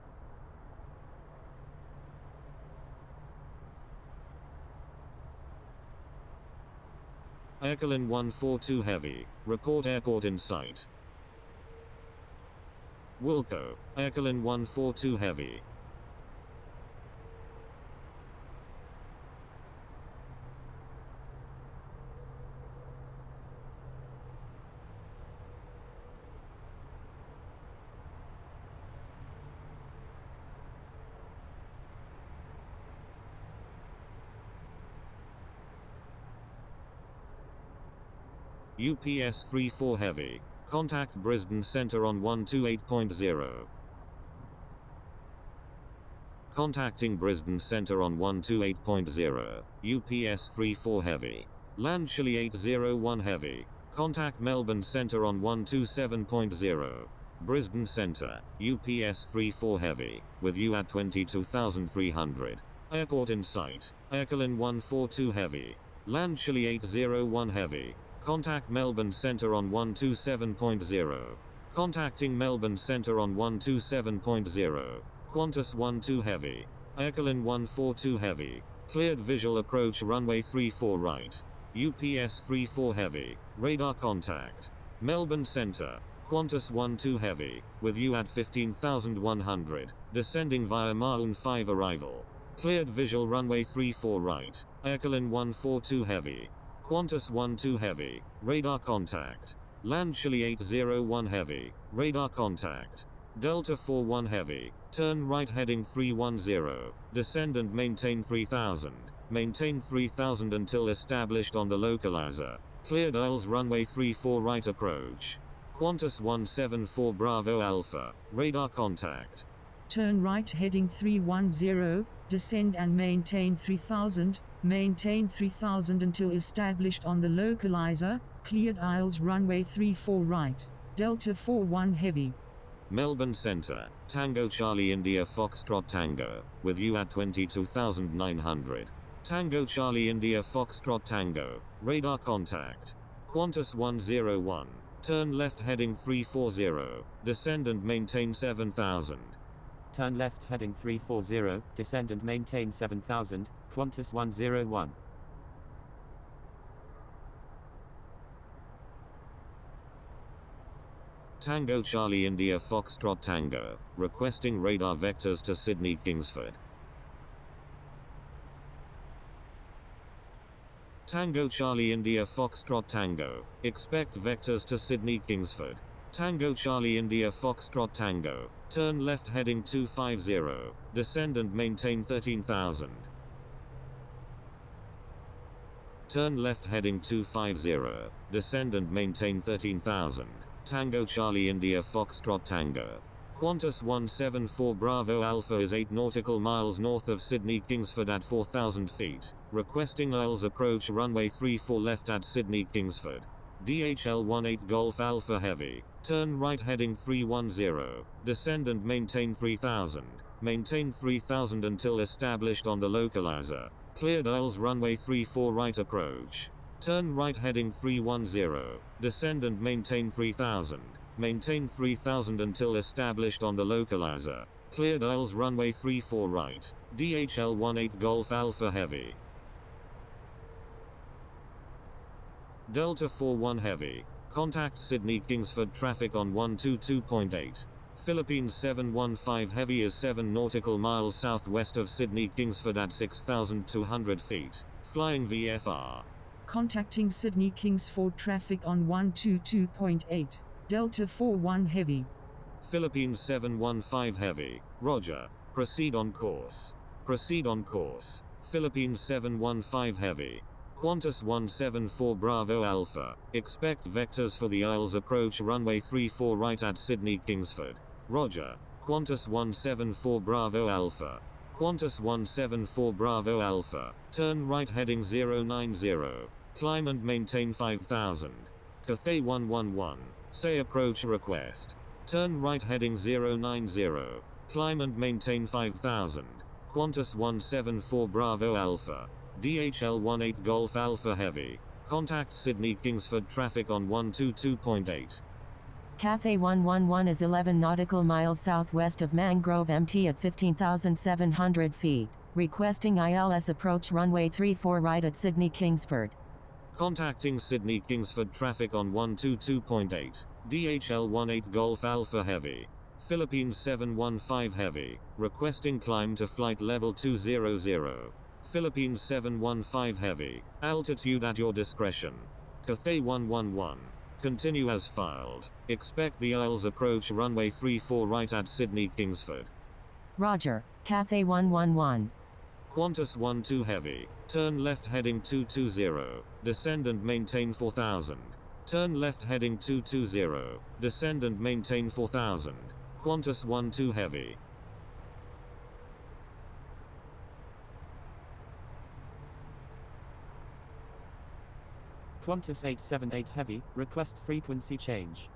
Speaker 3: Ekelin 142 Heavy. Report airport in sight. Wilco. Ekelin 142 Heavy. UPS 34 Heavy. Contact Brisbane Centre on 128.0. Contacting Brisbane Centre on 128.0. UPS 34 Heavy. Land Chile 801 Heavy. Contact Melbourne Centre on 127.0. Brisbane Centre. UPS 34 Heavy. With you at 22,300. Airport in sight. Ekelin 142 Heavy. Land Chile 801 Heavy. Contact Melbourne Centre on 127.0. Contacting Melbourne Centre on 127.0. Qantas 12 Heavy. Ekelin 142 Heavy. Cleared visual approach runway 34 right. UPS 34 Heavy. Radar contact. Melbourne Centre. Qantas 12 Heavy. With you at 15,100. Descending via Melbourne 5 arrival. Cleared visual runway 34 right. Ekelin 142 Heavy. Qantas 12 Heavy. Radar contact. Land Chile 801 Heavy, radar contact. Delta 41 Heavy, turn right heading 310, descend and maintain 3000. Maintain 3000 until established on the localizer. Cleared Isles runway 34 right approach. Qantas 174 Bravo Alpha, radar contact.
Speaker 4: Turn right heading 310, descend and maintain 3000. Maintain 3000 until established on the localizer. Cleared Isles runway 34 right. Delta 41 Heavy.
Speaker 3: Melbourne Centre, Tango Charlie India Foxtrot Tango, with you at 22,900. Tango Charlie India Foxtrot Tango, radar contact. Qantas 101, turn left heading 340, descend and maintain 7000.
Speaker 1: Turn left heading 340, descend and maintain 7000, Qantas 101.
Speaker 3: Tango Charlie India Foxtrot Tango, requesting radar vectors to Sydney Kingsford. Tango Charlie India Foxtrot Tango, expect vectors to Sydney Kingsford. Tango Charlie India Foxtrot Tango, turn left heading 250, descend and maintain 13,000. Turn left heading 250, descend and maintain 13,000. Tango Charlie India Foxtrot Tango. Qantas 174 Bravo Alpha is 8 nautical miles north of Sydney Kingsford at 4,000 feet. Requesting Isles approach runway 34 left at Sydney Kingsford. DHL 18 Golf Alpha Heavy. Turn right heading 310. Descend and maintain 3000. Maintain 3000 until established on the localizer. Cleared Isles runway 34 right approach. Turn right heading 310. Descend and maintain 3000. Maintain 3000 until established on the localizer. Cleared Isles runway 34 right. DHL 18 Golf Alpha Heavy. Delta 41 Heavy. Contact Sydney Kingsford traffic on 122.8. Philippines 715 Heavy is 7 nautical miles southwest of Sydney Kingsford at 6,200 feet. Flying VFR.
Speaker 4: Contacting Sydney Kingsford traffic on 122.8. Delta 41 Heavy.
Speaker 3: Philippines 715 Heavy. Roger. Proceed on course. Proceed on course. Philippines 715 Heavy. Qantas 174 Bravo Alpha. Expect vectors for the Isles approach runway 34 right at Sydney Kingsford. Roger. Qantas 174 Bravo Alpha. Qantas 174 Bravo Alpha. Turn right heading 090. Climb and maintain 5000. Cathay 111. Say approach request. Turn right heading 090. Climb and maintain 5000. Qantas 174 Bravo Alpha. DHL 18 Golf Alpha Heavy. Contact Sydney Kingsford traffic on 122.8.
Speaker 5: Cathay 111 is 11 nautical miles southwest of Mangrove MT at 15,700 feet. Requesting ILS approach runway 34 right at Sydney Kingsford.
Speaker 3: Contacting Sydney Kingsford traffic on 122.8. DHL 18 Golf Alpha Heavy. Philippines 715 Heavy. Requesting climb to flight level 200. Philippines 715 Heavy. Altitude at your discretion. Cathay 111. Continue as filed. Expect the Isles approach runway 34 right at Sydney Kingsford.
Speaker 5: Roger. Cathay 111.
Speaker 3: Qantas 12 Heavy. Turn left heading 220. Descend and maintain 4000. Turn left heading 220. Descend and maintain 4000. Qantas 12 Heavy.
Speaker 1: Qantas 878 Heavy, request frequency change.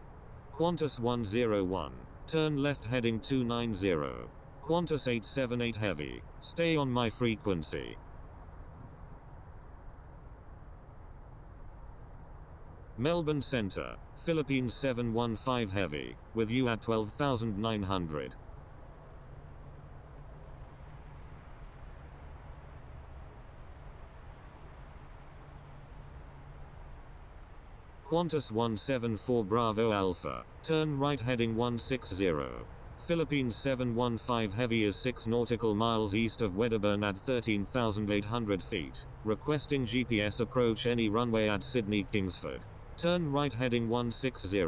Speaker 3: Qantas 101. Turn left heading 290. Qantas 878 Heavy. Stay on my frequency. Melbourne Centre, Philippines 715 Heavy, with you at 12,900. Qantas 174 Bravo Alpha, turn right heading 160. Philippines 715 Heavy is 6 nautical miles east of Wedderburn at 13,800 feet, requesting GPS approach any runway at Sydney Kingsford. turn right heading 160,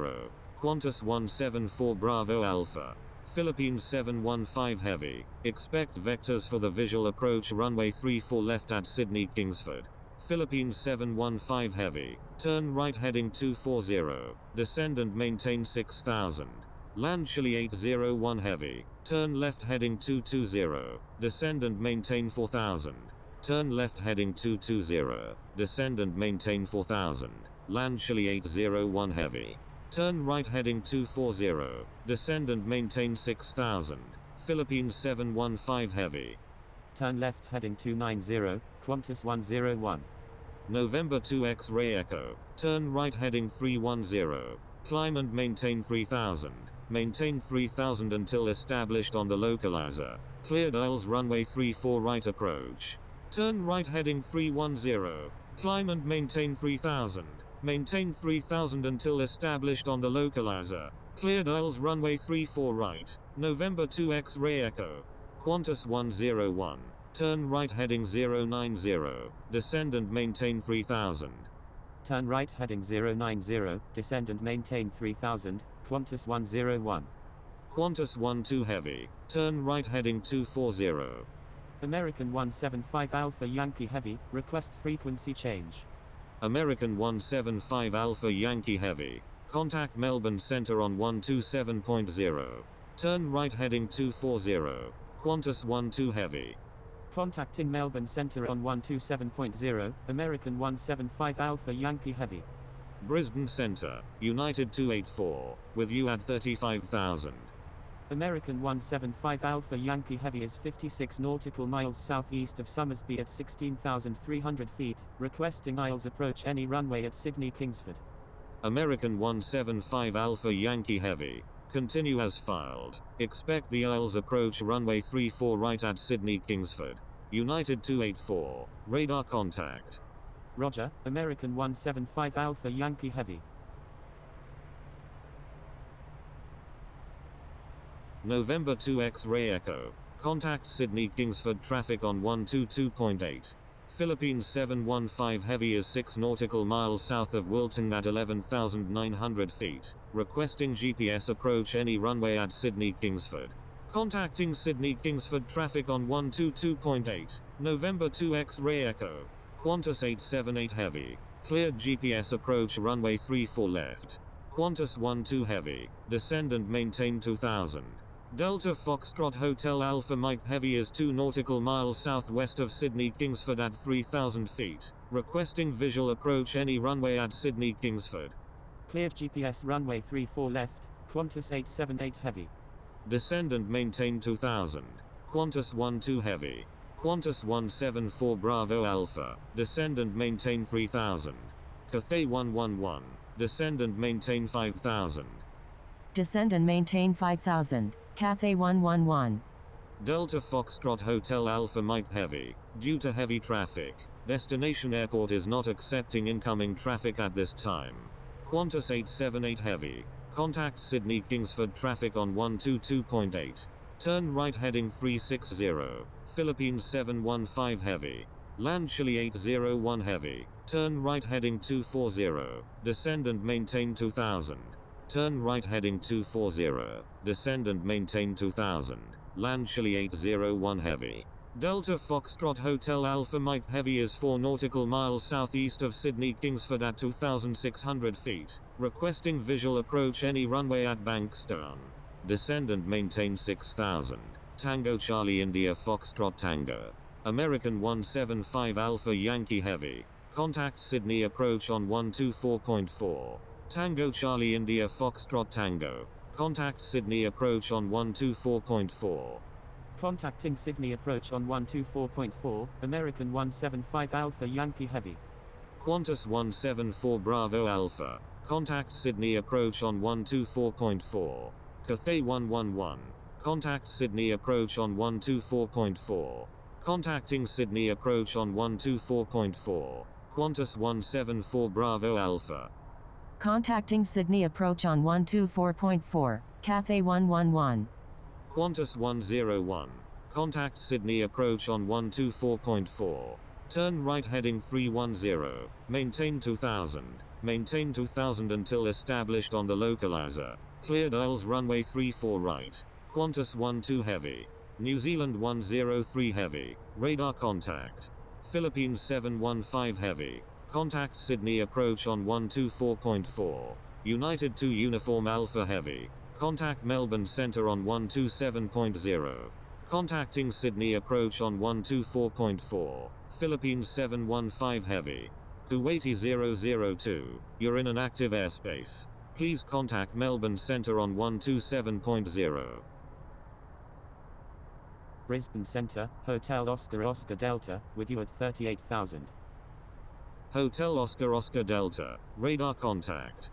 Speaker 3: Qantas 174 Bravo Alpha. Philippines 715 Heavy, expect vectors for the visual approach runway 34 left at Sydney Kingsford. Philippines 715 Heavy, turn right heading 240, descend and maintain 6000. Land Chile 801 Heavy, turn left heading 220, descend and maintain 4000. Turn left heading 220, descend and maintain 4000. Land Chile 801 Heavy. Turn right heading 240, descend and maintain 6000. Philippines 715 Heavy.
Speaker 1: Turn left heading 290, Qantas 101.
Speaker 3: November 2 X-ray Echo, turn right heading 310, climb and maintain 3000. Maintain 3000 until established on the localizer. Cleared aisles runway 34 right approach. Turn right heading 310, climb and maintain 3000. Maintain 3000 until established on the localizer. Cleared aisles runway 34 right. November 2 X-ray Echo. Qantas 101. Turn right heading 090. Descend and maintain 3000.
Speaker 1: Turn right heading 090, descend and maintain 3000, Qantas 101.
Speaker 3: Qantas 12 Heavy. Turn right heading 240.
Speaker 1: American 175 Alpha Yankee Heavy, request frequency change.
Speaker 3: American 175 Alpha Yankee Heavy. Contact Melbourne Center on 127.0. Turn right heading 240. Qantas 12 Heavy.
Speaker 1: Contacting Melbourne Center on 127.0, American 175 Alpha Yankee Heavy.
Speaker 3: Brisbane Center, United 284, with you at 35,000.
Speaker 1: American 175 Alpha Yankee Heavy is 56 nautical miles southeast of Somersby at 16,300 feet, requesting aisles approach any runway at Sydney Kingsford.
Speaker 3: American 175 Alpha Yankee Heavy, continue as filed. Expect the aisles approach runway 34 right at Sydney Kingsford. United 284, radar contact.
Speaker 1: Roger, American 175 Alpha Yankee Heavy.
Speaker 3: November 2 X-ray Echo. Contact Sydney Kingsford traffic on 122.8. Philippines 715 Heavy is 6 nautical miles south of Wilton at 11,900 feet. Requesting GPS approach any runway at Sydney Kingsford. Contacting Sydney Kingsford traffic on 122.8. November 2 X-ray Echo. Qantas 878 Heavy. Cleared GPS approach runway 34 left. Qantas 12 Heavy. Descend and maintain 2000. Delta Foxtrot Hotel Alpha Mike Heavy is 2 nautical miles southwest of Sydney Kingsford at 3,000 feet. Requesting visual approach any runway at Sydney Kingsford.
Speaker 1: Cleared GPS runway 34 left, Qantas 878 Heavy.
Speaker 3: Descend and maintain 2000. Qantas 12 Heavy. Qantas 174 Bravo Alpha. Descend and maintain 3000. Cathay 111. Descend and maintain 5000.
Speaker 5: Descend and maintain 5000. Cathay 111.
Speaker 3: Delta Foxtrot Hotel Alpha Mike Heavy. Due to heavy traffic, destination airport is not accepting incoming traffic at this time. Qantas 878 Heavy. Contact Sydney Kingsford traffic on 122.8. Turn right heading 360. Philippines 715 Heavy. Land Chile 801 Heavy. Turn right heading 240. Descend and maintain 2000. Turn right heading 240. Descend and maintain 2000. Land Chile 801 Heavy. Delta Foxtrot Hotel Alpha Mike Heavy is 4 nautical miles southeast of Sydney Kingsford at 2,600 feet. Requesting visual approach any runway at Bankstown. Descend and maintain 6000. Tango Charlie India Foxtrot Tango. American 175 Alpha Yankee Heavy. Contact Sydney approach on 124.4. Tango Charlie India Foxtrot Tango. Contact Sydney approach on 124.4.
Speaker 1: Contacting Sydney approach on 124.4, American 175 Alpha Yankee Heavy.
Speaker 3: Qantas 174 Bravo Alpha. Contact Sydney approach on 124.4. Cathay 111. Contact Sydney approach on 124.4. Contacting Sydney approach on 124.4. Qantas 174 Bravo Alpha.
Speaker 5: Contacting Sydney approach on 124.4. Cathay 111.
Speaker 3: Qantas 101. Contact Sydney approach on 124.4. Turn right heading 310. Maintain 2000. Maintain 2000 until established on the localizer. Cleared aisles runway 34 right. Qantas 12 heavy. New Zealand 103 heavy. Radar contact. Philippines 715 heavy. Contact Sydney approach on 124.4. United 2 uniform Alpha heavy. Contact Melbourne Centre on 127.0. Contacting Sydney approach on 124.4. Philippines 715 heavy. Kuwaiti 002. You're in an active airspace. Please contact Melbourne Centre on 127.0.
Speaker 1: Brisbane Centre, Hotel Oscar Oscar Delta, with you at 38,000.
Speaker 3: Hotel Oscar Oscar Delta. Radar contact.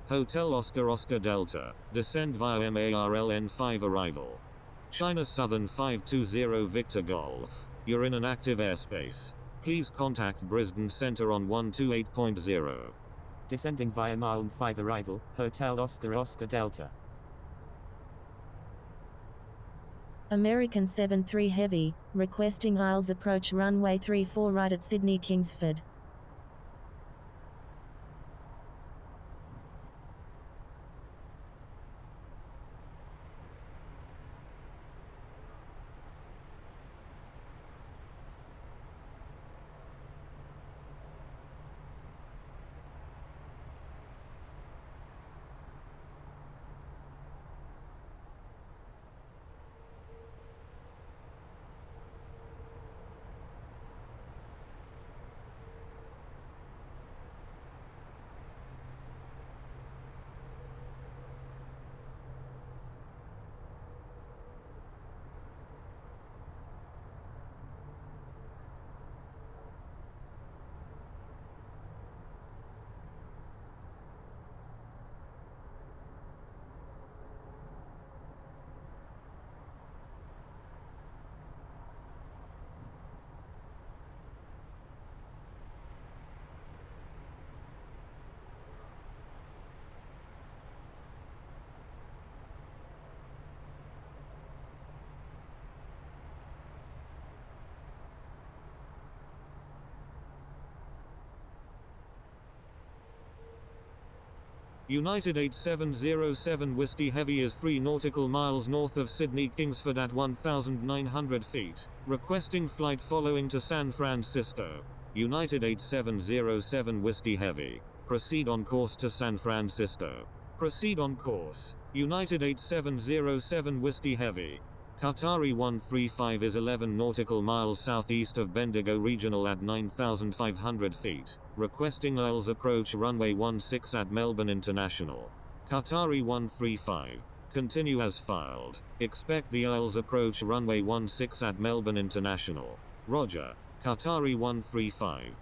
Speaker 3: Hotel Oscar Oscar Delta, descend via MARLN 5 arrival. China Southern 520 Victor Golf, you're in an active airspace. Please contact Brisbane Center on 128.0.
Speaker 1: Descending via MARLN 5 arrival, Hotel Oscar Oscar Delta.
Speaker 2: American 73 Heavy, requesting aisles approach runway 34 right at Sydney Kingsford.
Speaker 3: United 8707 Whiskey Heavy is 3 nautical miles north of Sydney Kingsford at 1,900 feet, requesting flight following to San Francisco. United 8707 Whiskey Heavy, proceed on course to San Francisco. Proceed on course. United 8707 Whiskey Heavy. Qatari 135 is 11 nautical miles southeast of Bendigo Regional at 9,500 feet, requesting aisles approach runway 16 at Melbourne International. Qatari 135, continue as filed. Expect the aisles approach runway 16 at Melbourne International. Roger. Qatari 135.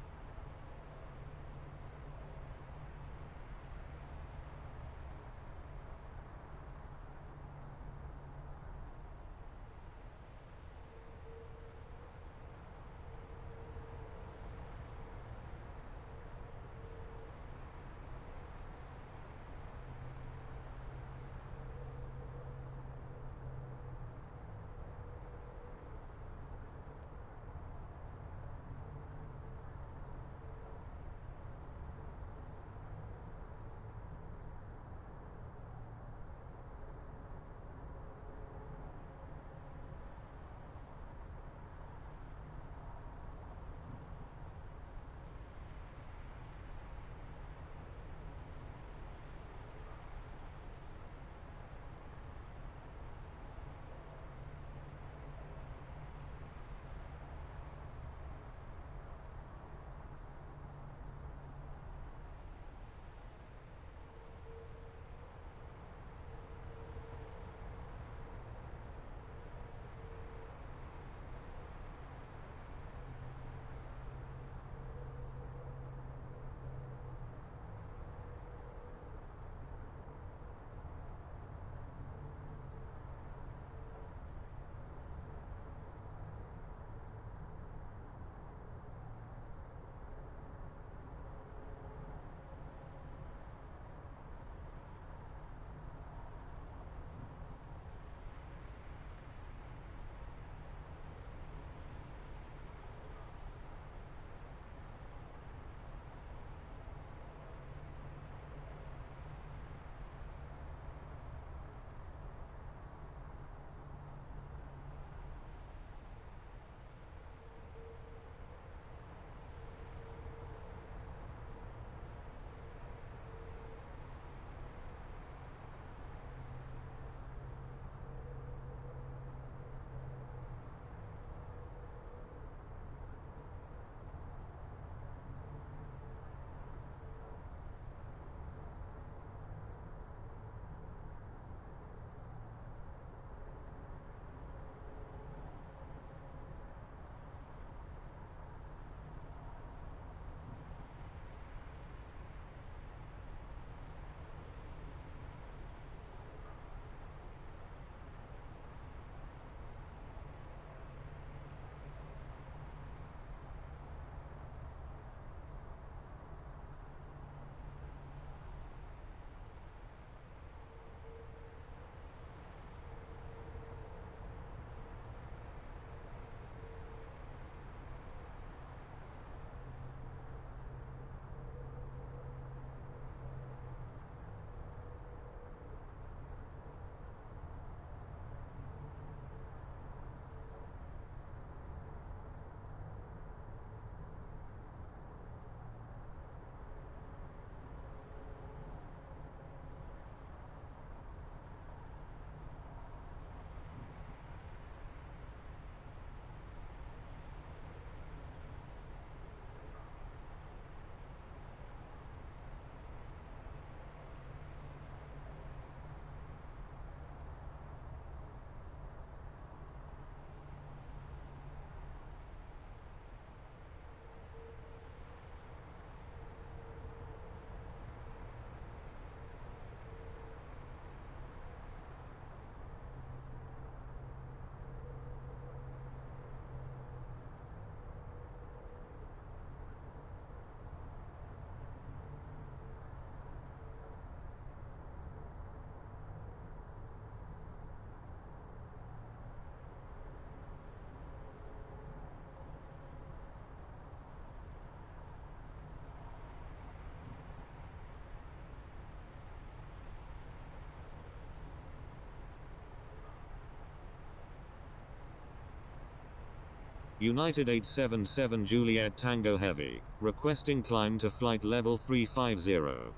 Speaker 3: United 877 Juliet Tango Heavy, requesting climb to flight level 350.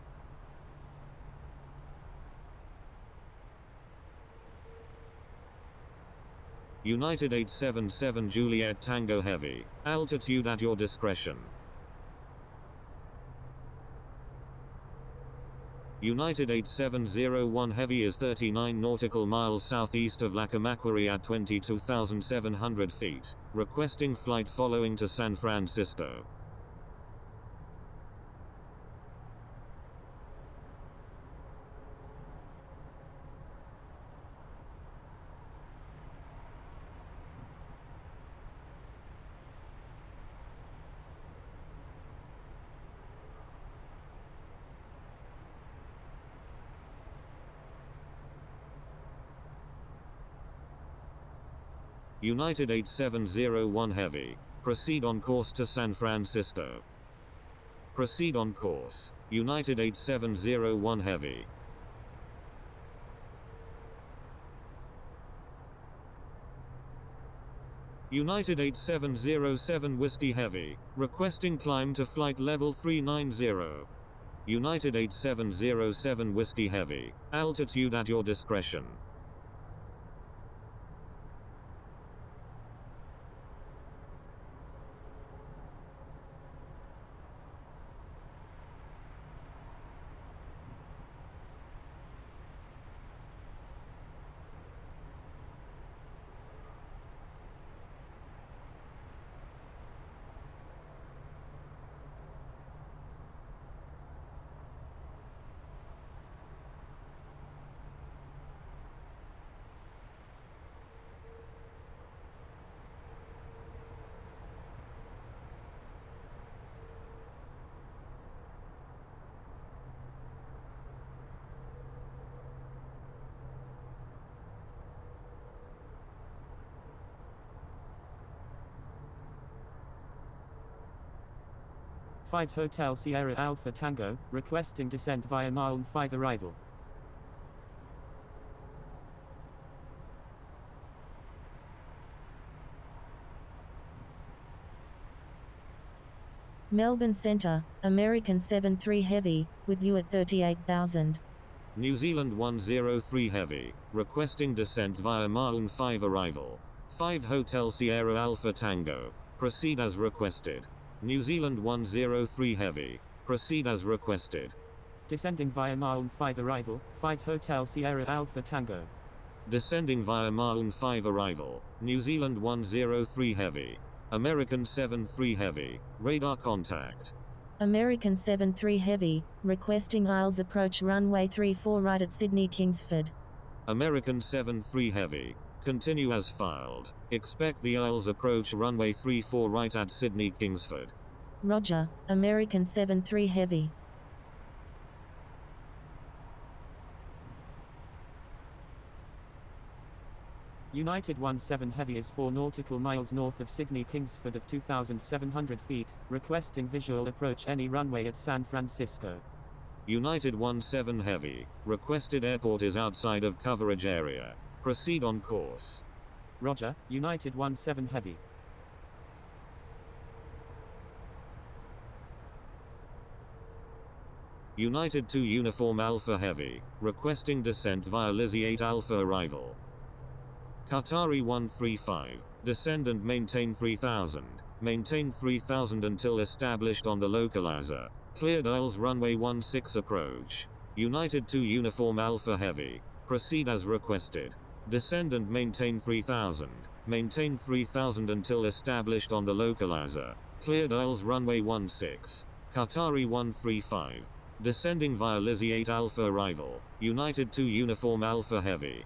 Speaker 3: United 877 Juliet Tango Heavy, altitude at your discretion. United 8701 Heavy is 39 nautical miles southeast of Lacamaquarie at 22,700 feet, requesting flight following to San Francisco. United 8701 Heavy, proceed on course to San Francisco. Proceed on course, United 8701 Heavy. United 8707 Whiskey Heavy, requesting climb to flight level 390. United 8707 Whiskey Heavy, altitude at your discretion.
Speaker 1: Five Hotel Sierra Alpha Tango, requesting descent via Melbourne 5 arrival.
Speaker 2: Melbourne Centre, American 73 Heavy, with you at 38,000.
Speaker 3: New Zealand 103 Heavy, requesting descent via Melbourne 5 arrival. 5 Hotel Sierra Alpha Tango, proceed as requested. New Zealand 103 Heavy, proceed as requested.
Speaker 1: Descending via Melbourne 5 arrival, 5 Hotel Sierra Alpha Tango.
Speaker 3: Descending via Melbourne 5 arrival, New Zealand 103 Heavy. American 73 Heavy, radar contact.
Speaker 2: American 73 Heavy, requesting Isles approach runway 34 right at Sydney Kingsford.
Speaker 3: American 73 Heavy, continue as filed. Expect the Isles approach runway 34 right at Sydney Kingsford.
Speaker 2: Roger, American 73 Heavy.
Speaker 1: United 17 Heavy is 4 nautical miles north of Sydney Kingsford at 2,700 feet, requesting visual approach any runway at San Francisco.
Speaker 3: United 17 Heavy, requested airport is outside of coverage area. Proceed on course.
Speaker 1: Roger, United 17 Heavy.
Speaker 3: United 2 Uniform Alpha Heavy, requesting descent via Lizzie 8 Alpha arrival. Qatari 135, descend and maintain 3000. Maintain 3000 until established on the localizer. Cleared Isles runway 16 approach. United 2 Uniform Alpha Heavy, proceed as requested. Descend and maintain 3000. Maintain 3000 until established on the localizer. Cleared Isles runway 16. Qatari 135. Descending via Lizzie 8 Alpha arrival. United 2 Uniform Alpha Heavy.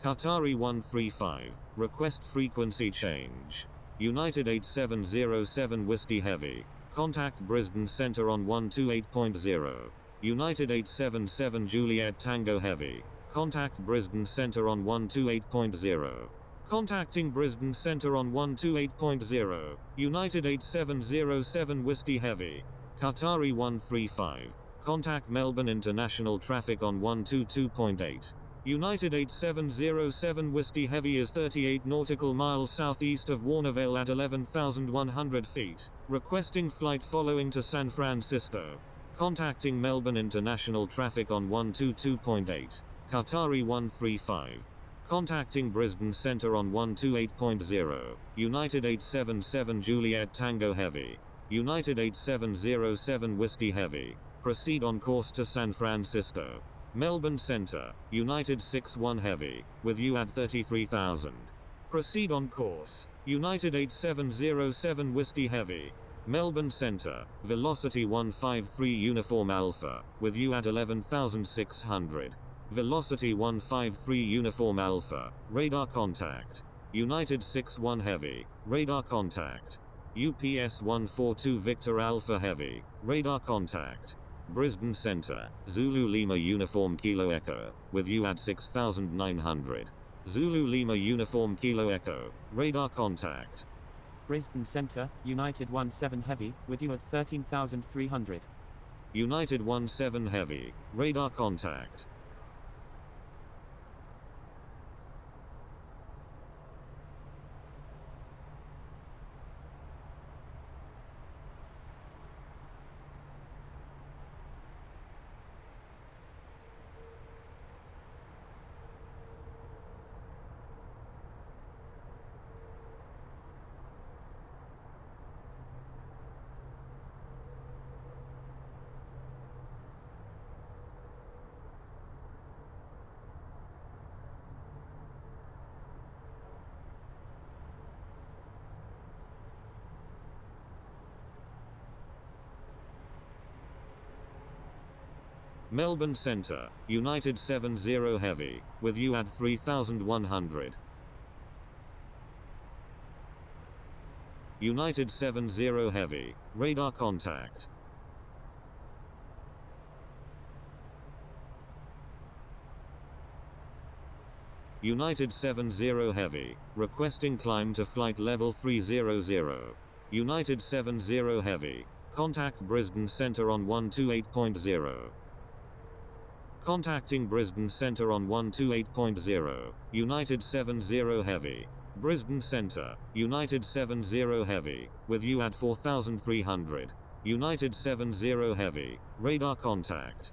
Speaker 3: Qatari 135, request frequency change. United 8707 Whiskey Heavy, contact Brisbane Centre on 128.0. United 877 Juliet Tango Heavy, contact Brisbane Centre on 128.0. Contacting Brisbane Centre on 128.0, United 8707 Whiskey Heavy, Qatari 135, contact Melbourne International Traffic on 122.8. United 8707 Whiskey Heavy is 38 nautical miles southeast of Warnervale at 11,100 feet, requesting flight following to San Francisco. Contacting Melbourne International Traffic on 122.8, Qatari 135. Contacting Brisbane Centre on 128.0, United 877 Juliet Tango Heavy, United 8707 Whiskey Heavy, proceed on course to San Francisco. Melbourne Centre, United 61 Heavy, with you at 33,000. Proceed on course, United 8707 Whiskey Heavy, Melbourne Centre, Velocity 153 Uniform Alpha, with you at 11,600. Velocity 153 Uniform Alpha, radar contact. United 61 Heavy, radar contact. UPS 142 Victor Alpha Heavy, radar contact. Brisbane Centre, Zulu Lima Uniform Kilo Echo, with you at 6,900. Zulu Lima Uniform Kilo Echo, radar contact.
Speaker 1: Brisbane Centre, United 17 Heavy, with you at 13,300.
Speaker 3: United 17 Heavy, radar contact. Melbourne Centre, United 70 Heavy, with you at 3,100. United 70 Heavy, radar contact. United 70 Heavy, requesting climb to flight level 300. United 70 Heavy, contact Brisbane Centre on 128.0. Contacting Brisbane Centre on 128.0, United 70 Heavy. Brisbane Centre, United 70 Heavy, with you at 4,300. United 70 Heavy, radar contact.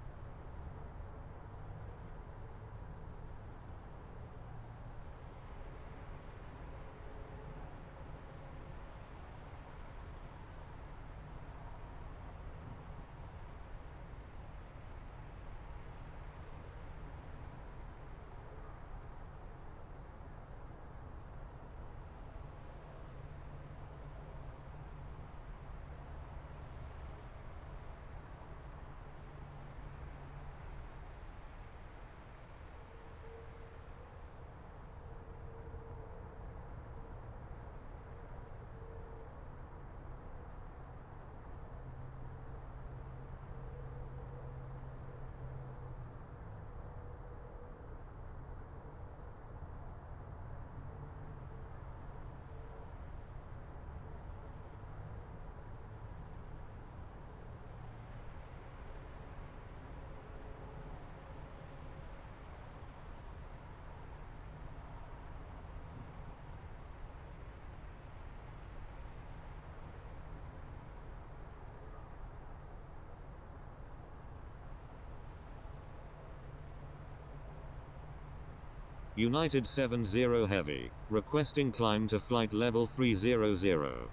Speaker 3: United 70 Heavy, requesting climb to flight level 300.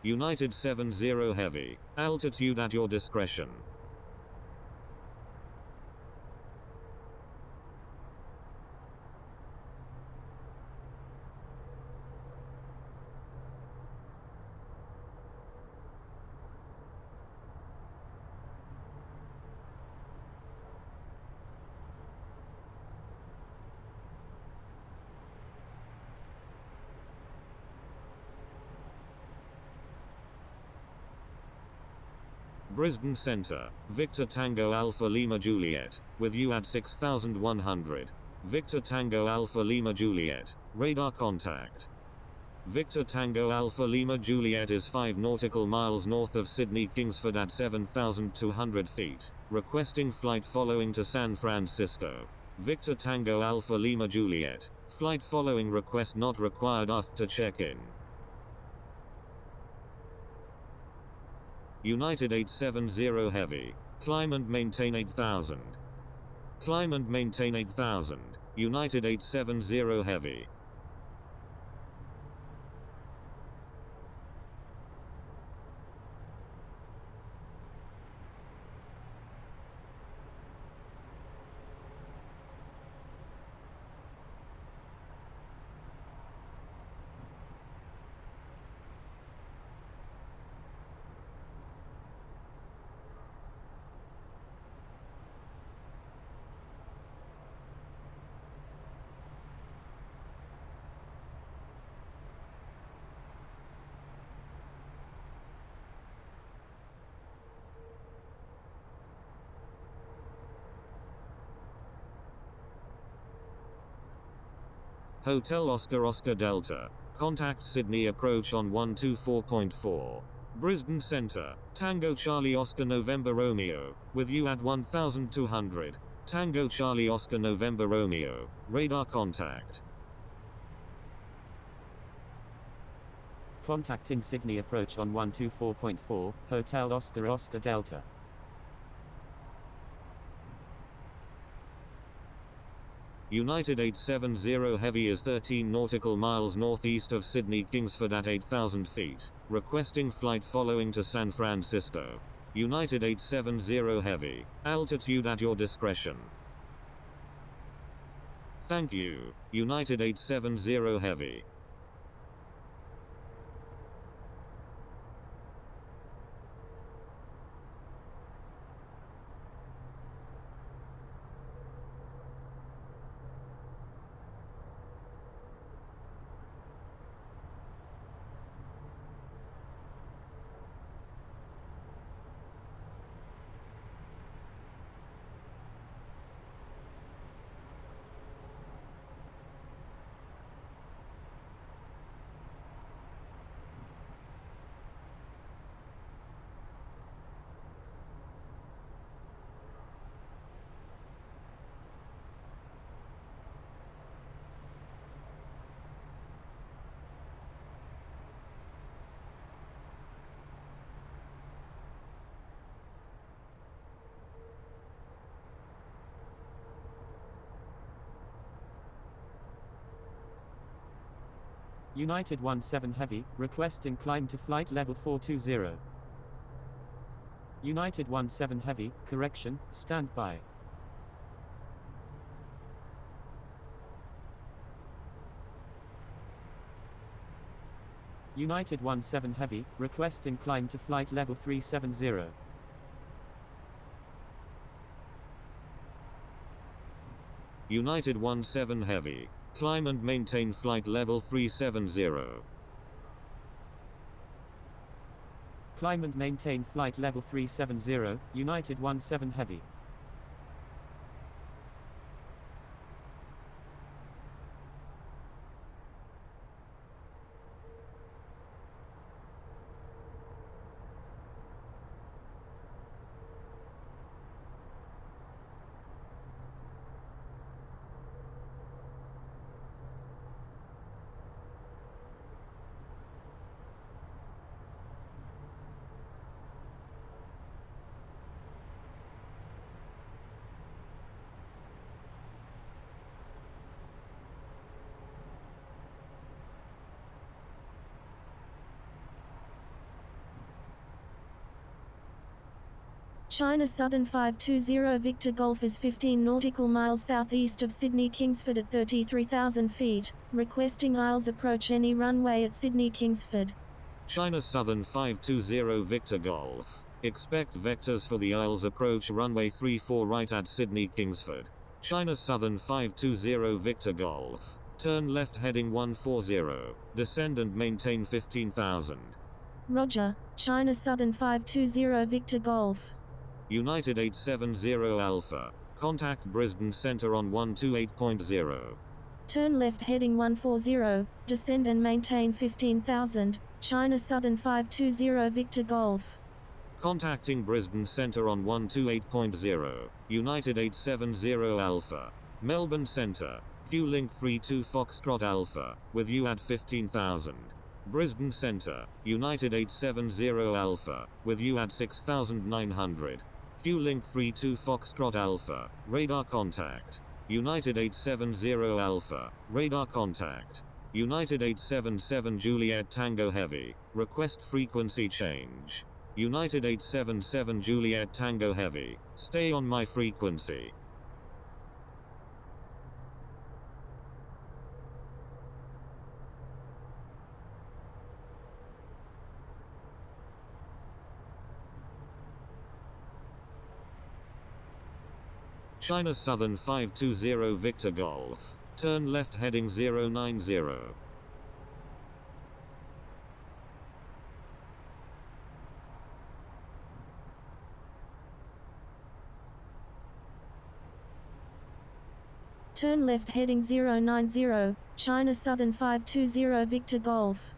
Speaker 3: United 70 Heavy, altitude at your discretion. Brisbane Centre, Victor Tango Alpha Lima Juliet, with you at 6100. Victor Tango Alpha Lima Juliet, radar contact. Victor Tango Alpha Lima Juliet is 5 nautical miles north of Sydney Kingsford at 7,200 feet, requesting flight following to San Francisco. Victor Tango Alpha Lima Juliet, flight following request not required after check-in. United 870 Heavy, climb and maintain 8000. Climb and maintain 8000, United 870 Heavy. Hotel Oscar Oscar Delta, contact Sydney approach on 124.4. Brisbane Centre, Tango Charlie Oscar November Romeo, with you at 1200. Tango Charlie Oscar November Romeo, radar contact.
Speaker 1: Contacting Sydney approach on 124.4, Hotel Oscar Oscar Delta.
Speaker 3: United 870 Heavy is 13 nautical miles northeast of Sydney Kingsford at 8,000 feet, requesting flight following to San Francisco. United 870 Heavy, altitude at your discretion. Thank you, United 870 Heavy.
Speaker 1: United 17 Heavy, requesting climb to flight level 420. United 17 Heavy, correction, stand by. United 17 Heavy, requesting climb to flight level 370.
Speaker 3: United 17 Heavy, climb and maintain flight level 370.
Speaker 1: Climb and maintain flight level 370, United 17 Heavy.
Speaker 2: China Southern 520 Victor Golf is 15 nautical miles southeast of Sydney Kingsford at 33,000 feet, requesting Isles approach any runway at Sydney Kingsford.
Speaker 3: China Southern 520 Victor Golf. Expect vectors for the Isles approach runway 34 right at Sydney Kingsford. China Southern 520 Victor Golf. Turn left heading 140. Descend and maintain 15,000.
Speaker 2: Roger, China Southern 520 Victor Golf.
Speaker 3: United 870 Alpha. Contact Brisbane Centre on 128.0.
Speaker 2: Turn left heading 140, descend and maintain 15,000, China Southern 520 Victor Golf.
Speaker 3: Contacting Brisbane Centre on 128.0. United 870 Alpha. Melbourne Centre. Q-Link 32 Foxtrot Alpha, with you at 15,000. Brisbane Centre. United 870 Alpha, with you at 6,900. Q-Link 32 Foxtrot Alpha, radar contact. United 870 Alpha, radar contact. United 877 Juliet Tango Heavy, request frequency change. United 877 Juliet Tango Heavy, stay on my frequency. China Southern 520 Victor Golf. Turn left heading 090.
Speaker 2: Turn left heading 090, China Southern 520 Victor Golf.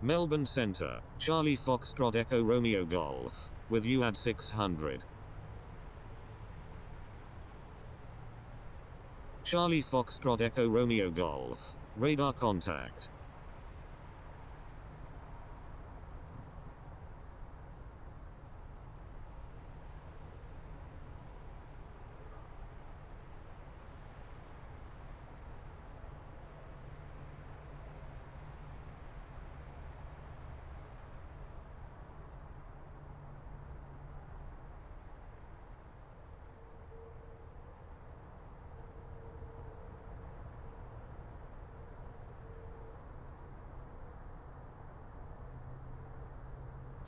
Speaker 3: Melbourne Centre, Charlie Foxtrot Echo Romeo Golf, with you at 600. Charlie Foxtrot Echo Romeo Golf, radar contact.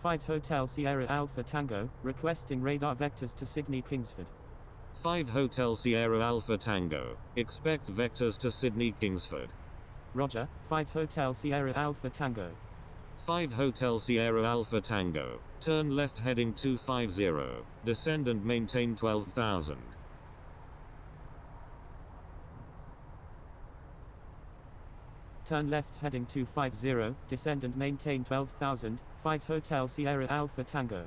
Speaker 1: Five Hotel Sierra Alpha Tango, requesting radar vectors to Sydney Kingsford.
Speaker 3: 5 Hotel Sierra Alpha Tango, expect vectors to Sydney Kingsford.
Speaker 1: Roger, 5 Hotel Sierra Alpha Tango.
Speaker 3: 5 Hotel Sierra Alpha Tango, turn left heading 250, descend and maintain 12,000.
Speaker 1: Turn left heading 250, descend and maintain 12,000, 5 Hotel Sierra Alpha Tango.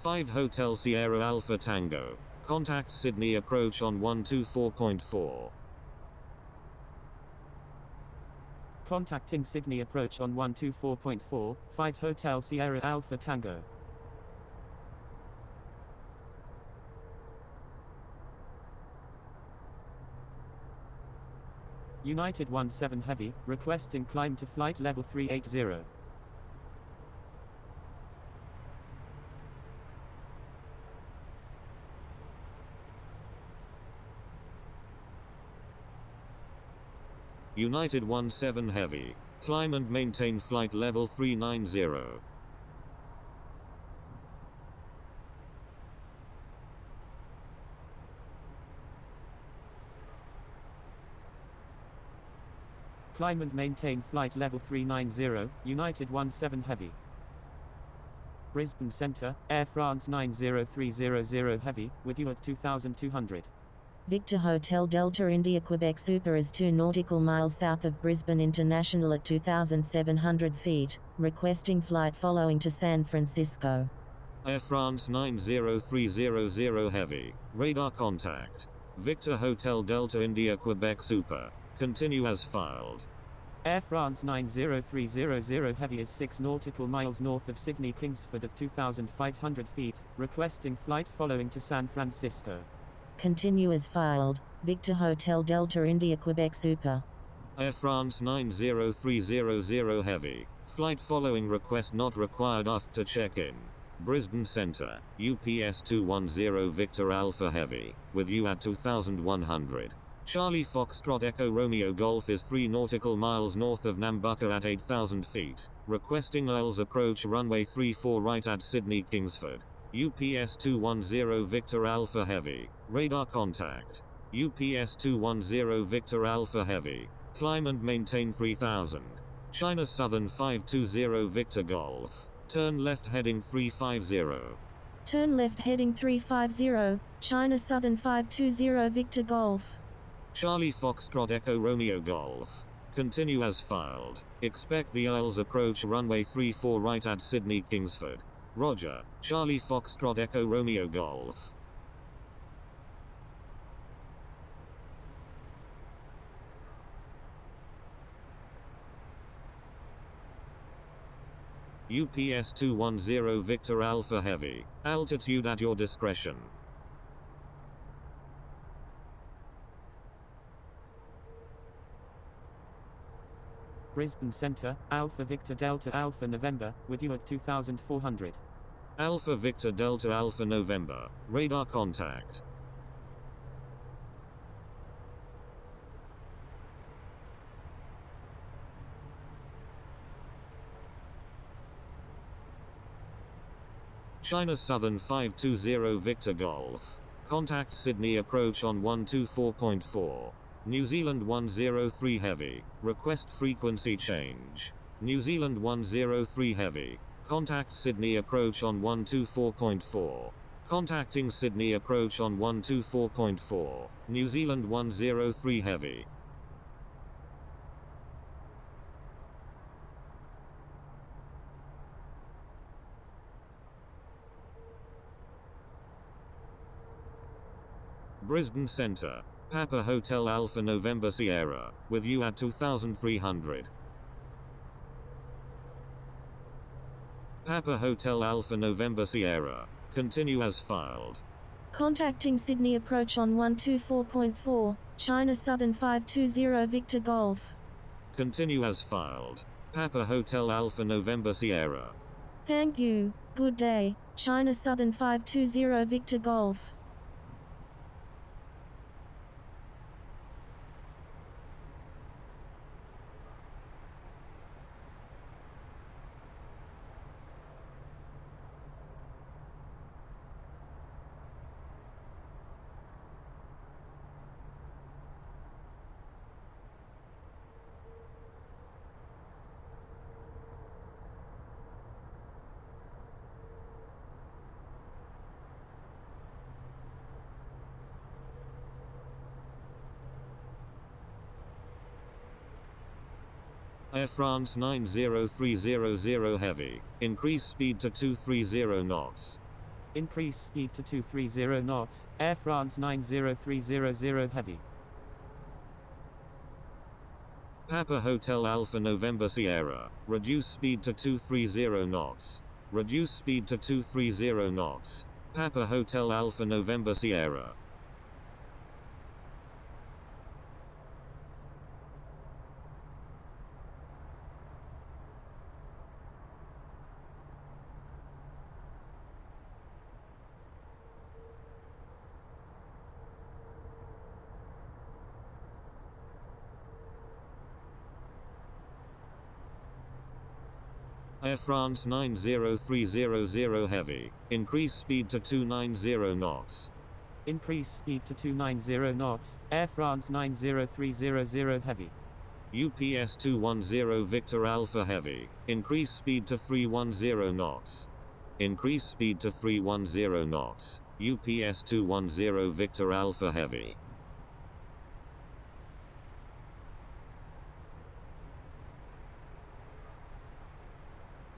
Speaker 3: Five Hotel Sierra Alpha Tango. Contact Sydney approach on 124.4.
Speaker 1: Contacting Sydney approach on 124.4, 5 Hotel Sierra Alpha Tango. United 17 Heavy, requesting climb to flight level 380.
Speaker 3: United 17 Heavy, climb and maintain flight level 390.
Speaker 1: Climb and maintain flight level 390, United 17 Heavy. Brisbane Centre, Air France 90300 Heavy, with you at 2200.
Speaker 2: Victor Hotel Delta India Quebec Super is 2 nautical miles south of Brisbane International at 2,700 feet, requesting flight following to San Francisco.
Speaker 3: Air France 90300 Heavy, radar contact. Victor Hotel Delta India Quebec Super, continue as filed.
Speaker 1: Air France 90300 Heavy is 6 nautical miles north of Sydney Kingsford at 2,500 feet, requesting flight following to San Francisco.
Speaker 2: Continue as filed. Victor Hotel Delta India Quebec Super.
Speaker 3: Air France 90300 Heavy, flight following request not required after check-in. Brisbane Centre, UPS 210 Victor Alpha Heavy, with you at 2100. Charlie Foxtrot Echo Romeo Golf is 3 nautical miles north of Nambucca at 8,000 feet, requesting IELTS approach runway 34 right at Sydney Kingsford. UPS 210 Victor Alpha Heavy, radar contact. UPS 210 Victor Alpha Heavy, climb and maintain 3000. China Southern 520 Victor Golf, turn left heading 350.
Speaker 2: Turn left heading 350, China Southern 520 Victor Golf.
Speaker 3: Charlie Foxtrot Echo Romeo Golf, continue as filed. Expect the IELTS approach runway 34 right at Sydney Kingsford. Roger, Charlie Foxtrot Echo Romeo Golf. UPS 210 Victor Alpha Heavy, altitude at your discretion.
Speaker 1: Brisbane Centre, Alpha Victor Delta Alpha November, with you at 2400.
Speaker 3: Alpha Victor Delta Alpha November, radar contact. China Southern 520 Victor Golf, contact Sydney approach on 124.4. New Zealand 103 Heavy, request frequency change. New Zealand 103 Heavy, contact Sydney approach on 124.4. Contacting Sydney approach on 124.4. New Zealand 103 Heavy. Brisbane Centre, Papa Hotel Alpha November Sierra, with you at 2300. Papa Hotel Alpha November Sierra, continue as filed.
Speaker 2: Contacting Sydney approach on 124.4, China Southern 520 Victor Golf.
Speaker 3: Continue as filed. Papa Hotel Alpha November Sierra.
Speaker 2: Thank you, good day, China Southern 520 Victor Golf.
Speaker 3: Air France 90300 Heavy, increase speed to 230 knots.
Speaker 1: Increase speed to 230 knots, Air France 90300 Heavy.
Speaker 3: Papa Hotel Alpha November Sierra, reduce speed to 230 knots. Reduce speed to 230 knots. Papa Hotel Alpha November Sierra. Air France 90300 Heavy, increase speed to 290 knots.
Speaker 1: Increase speed to 290 knots, Air France 90300 Heavy.
Speaker 3: UPS 210 Victor Alpha Heavy. Increase speed to 310 knots. Increase speed to 310 knots. UPS 210 Victor Alpha Heavy.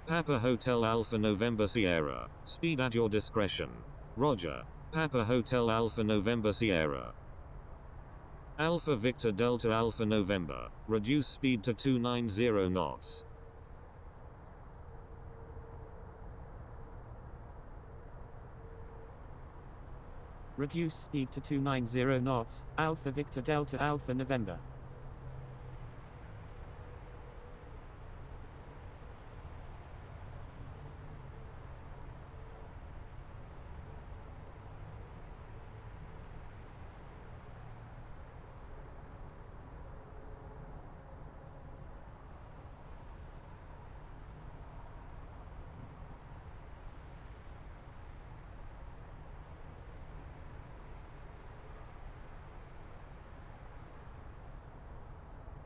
Speaker 3: Papa Hotel Alpha November Sierra. Speed at your discretion. Roger. Papa Hotel Alpha November Sierra. Alpha Victor Delta Alpha November. Reduce speed to 290 knots.
Speaker 1: Reduce speed to 290 knots. Alpha Victor Delta Alpha November.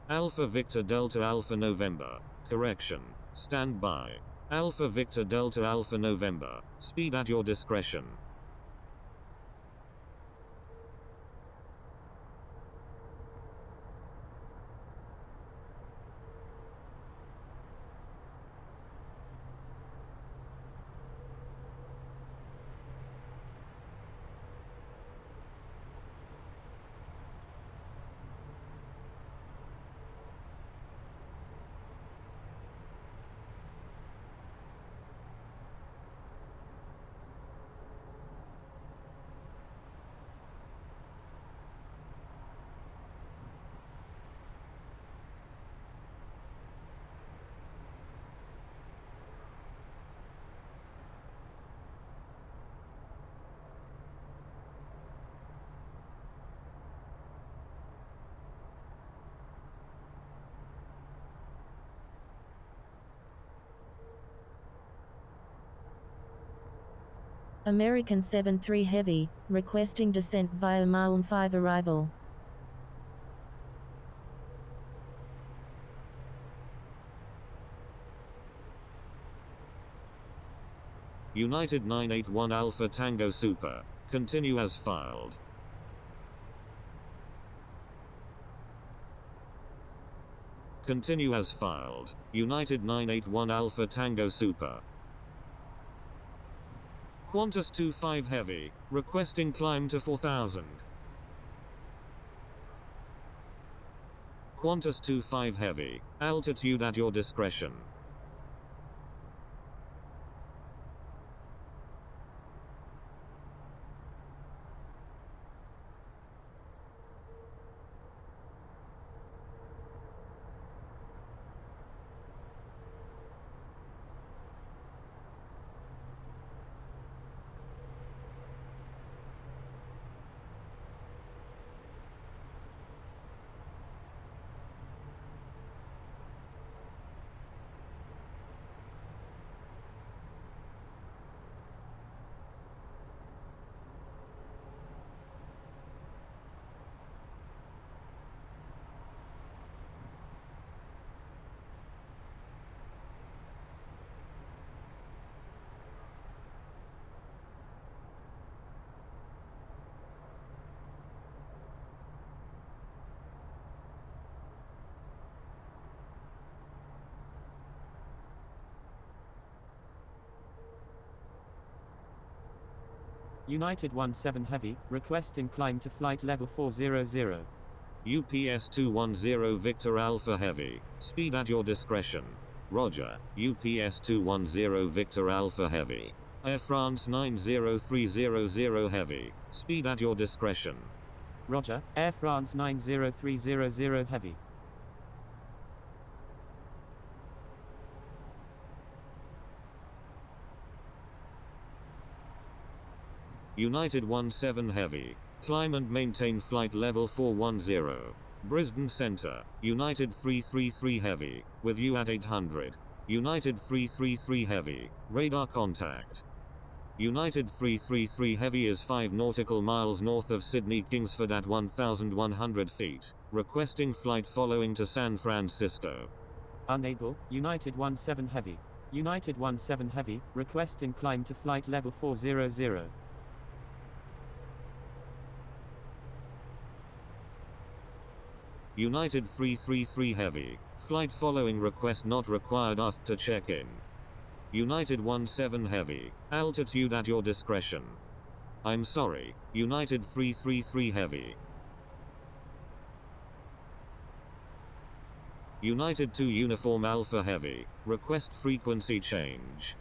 Speaker 3: Alpha Victor Delta Alpha November. Correction. Stand by. Alpha Victor Delta Alpha November. Speed at your discretion.
Speaker 2: American 73 Heavy, requesting descent via Melbourne 5 arrival.
Speaker 3: United 981 Alpha Tango Super. Continue as filed. Continue as filed. United 981 Alpha Tango Super. Qantas 25 Heavy, requesting climb to 4000. Qantas 25 Heavy, altitude at your discretion.
Speaker 1: United 17 Heavy, requesting climb to flight level 400.
Speaker 3: UPS 210 Victor Alpha Heavy, speed at your discretion. Roger. UPS 210 Victor Alpha Heavy. Air France 90300 Heavy, speed at your discretion.
Speaker 1: Roger, Air France 90300 Heavy.
Speaker 3: United 17 Heavy, climb and maintain flight level 410. Brisbane Centre, United 333 Heavy, with you at 800. United 333 Heavy, radar contact. United 333 Heavy is 5 nautical miles north of Sydney Kingsford at 1,100 feet, requesting flight following to San Francisco.
Speaker 1: Unable, United 17 Heavy. United 17 Heavy, requesting climb to flight level 400.
Speaker 3: United 333 Heavy, flight following request not required after check-in. United 17 Heavy, altitude at your discretion. I'm sorry, United 333 Heavy. United 2 Uniform Alpha Heavy, request frequency change.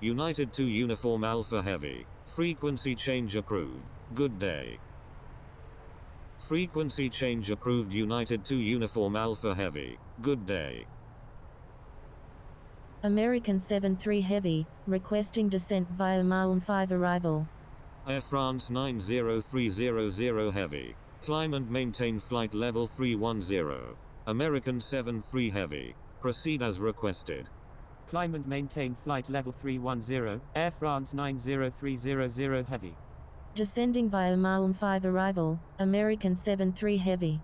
Speaker 3: United 2 Uniform Alpha Heavy, frequency change approved, good day. Frequency change approved. United 2 Uniform Alpha Heavy, good day.
Speaker 2: American 73 Heavy, requesting descent via Melbourne 5 arrival.
Speaker 3: Air France 90300 Heavy, climb and maintain flight level 310. American 73 Heavy, proceed as requested.
Speaker 1: Climb and maintain flight level 310, Air France 90300 Heavy.
Speaker 2: Descending via Melbourne 5 arrival, American 73 Heavy.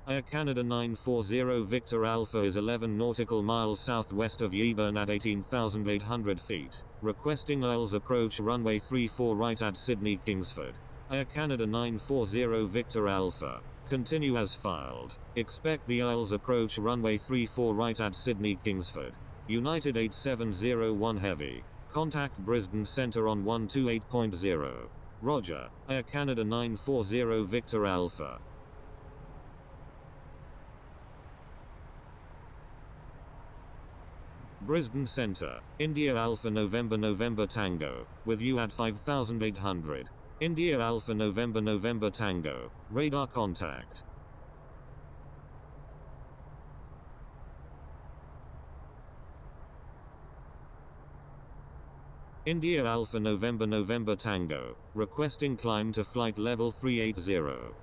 Speaker 3: Air Canada 940 Victor Alpha is 11 nautical miles southwest of Melbourne at 18,800 feet, requesting IELTS approach runway 34 right at Sydney Kingsford. Air Canada 940 Victor Alpha, continue as filed. Expect the IELTS approach runway 34 right at Sydney Kingsford. United 8701 Heavy, contact Brisbane Centre on 128.0. Roger, Air Canada 940 Victor Alpha. Brisbane Centre, India Alpha November Tango, with you at 5800. India Alpha November Tango, radar contact. India Alpha November Tango, requesting climb to flight level 380.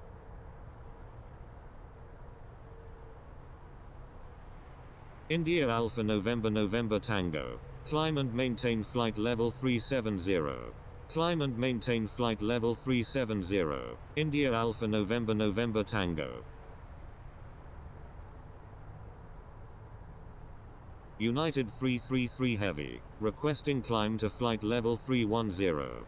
Speaker 3: India Alpha November Tango, climb and maintain flight level 370. Climb and maintain flight level 370, India Alpha November Tango. United 333 Heavy, requesting climb to flight level 310.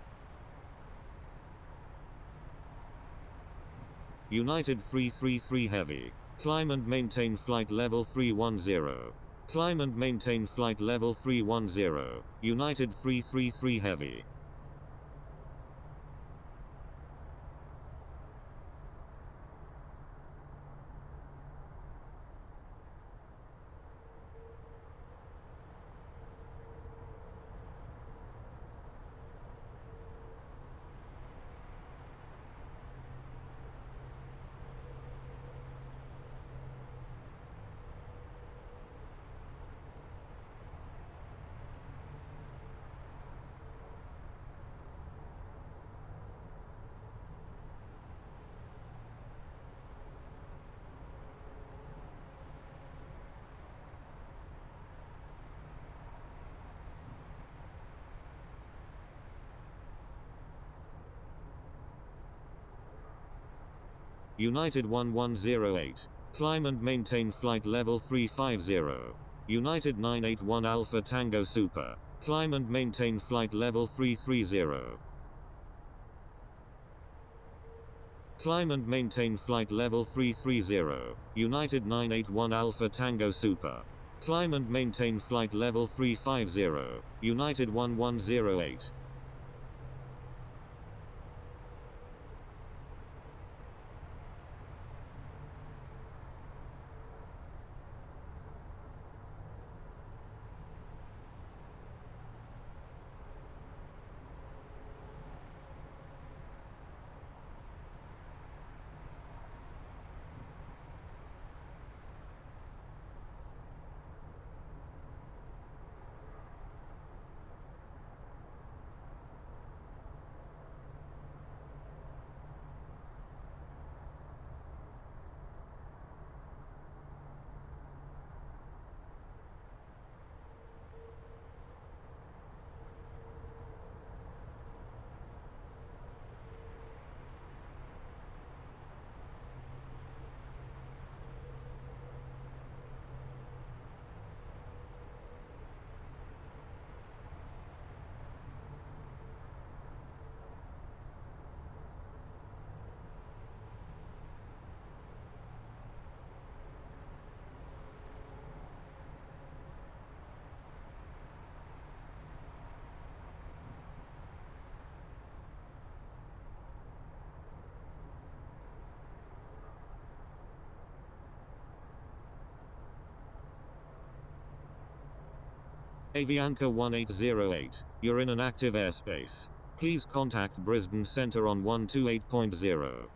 Speaker 3: United 333 Heavy, climb and maintain flight level 310. Climb and maintain flight level 310, United 333 Heavy. United 1108, climb and maintain flight level 350. United 981 Alpha Tango Super, climb and maintain flight level 330. Climb and maintain flight level 330, United 981 Alpha Tango Super. Climb and maintain flight level 350, United 1108. Avianca 1808, you're in an active airspace. Please contact Brisbane Centre on 128.0.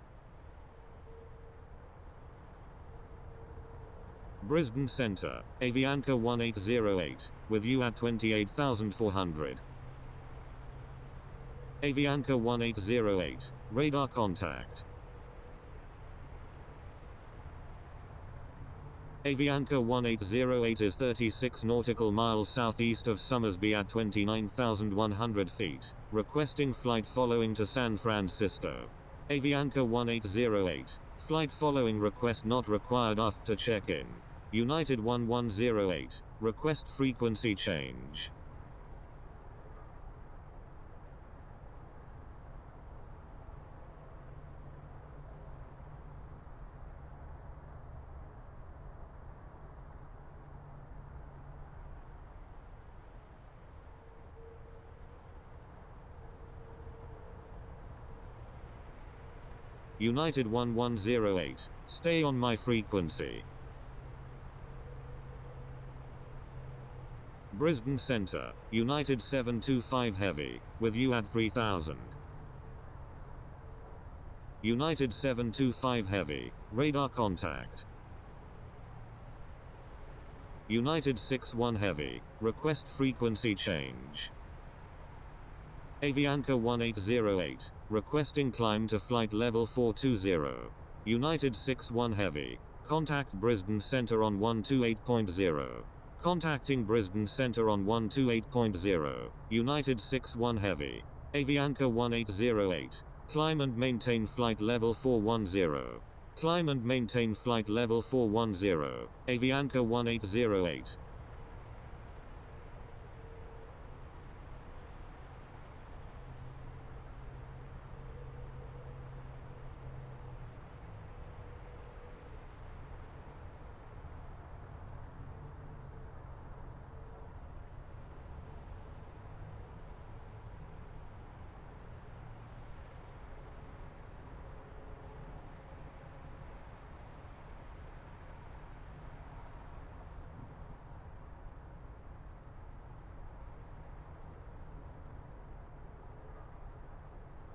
Speaker 3: Brisbane Centre, Avianca 1808, with you at 28,400. Avianca 1808, radar contact. Avianca 1808 is 36 nautical miles southeast of Somersby at 29,100 feet, requesting flight following to San Francisco. Avianca 1808, flight following request not required after check-in. United 1108, request frequency change. United 1108, stay on my frequency. Brisbane Centre, United 725 Heavy, with you at 3000. United 725 Heavy, radar contact. United 61 Heavy, request frequency change. Avianca 1808, requesting climb to flight level 420. United 61 Heavy, contact Brisbane Centre on 128.0. Contacting Brisbane Centre on 128.0, United 61 Heavy. Avianca 1808, climb and maintain flight level 410. Climb and maintain flight level 410, Avianca 1808.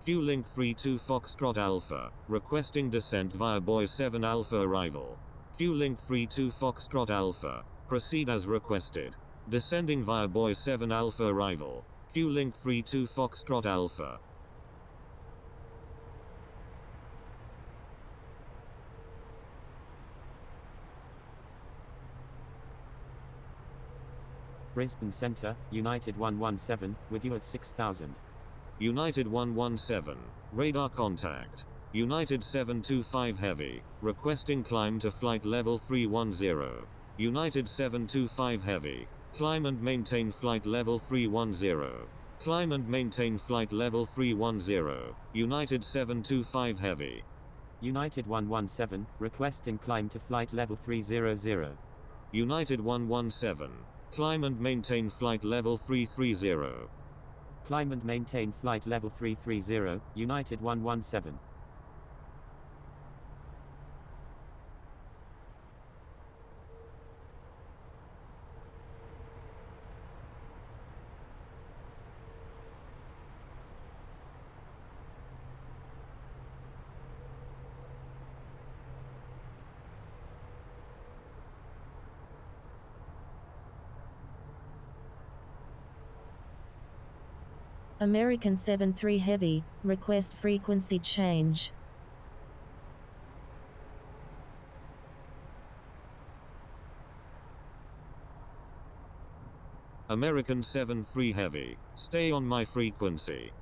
Speaker 3: Q-Link 32 Foxtrot Alpha, requesting descent via Boy 7 Alpha arrival. Q-Link 32 Foxtrot Alpha, proceed as requested. Descending via Boy 7 Alpha arrival. Q-Link 32 Foxtrot Alpha.
Speaker 1: Brisbane Centre, United 117, with you at 6000.
Speaker 3: United 117, radar contact. United 725 Heavy, requesting climb to flight level 310. United 725 Heavy, climb and maintain flight level 310. Climb and maintain flight level 310. United 725 Heavy.
Speaker 1: United 117, requesting climb to flight level 300.
Speaker 3: United 117, climb and maintain flight level 330.
Speaker 1: Climb and maintain flight level 330, United 117.
Speaker 2: American 73 Heavy, request frequency change.
Speaker 3: American 73 Heavy, stay on my frequency.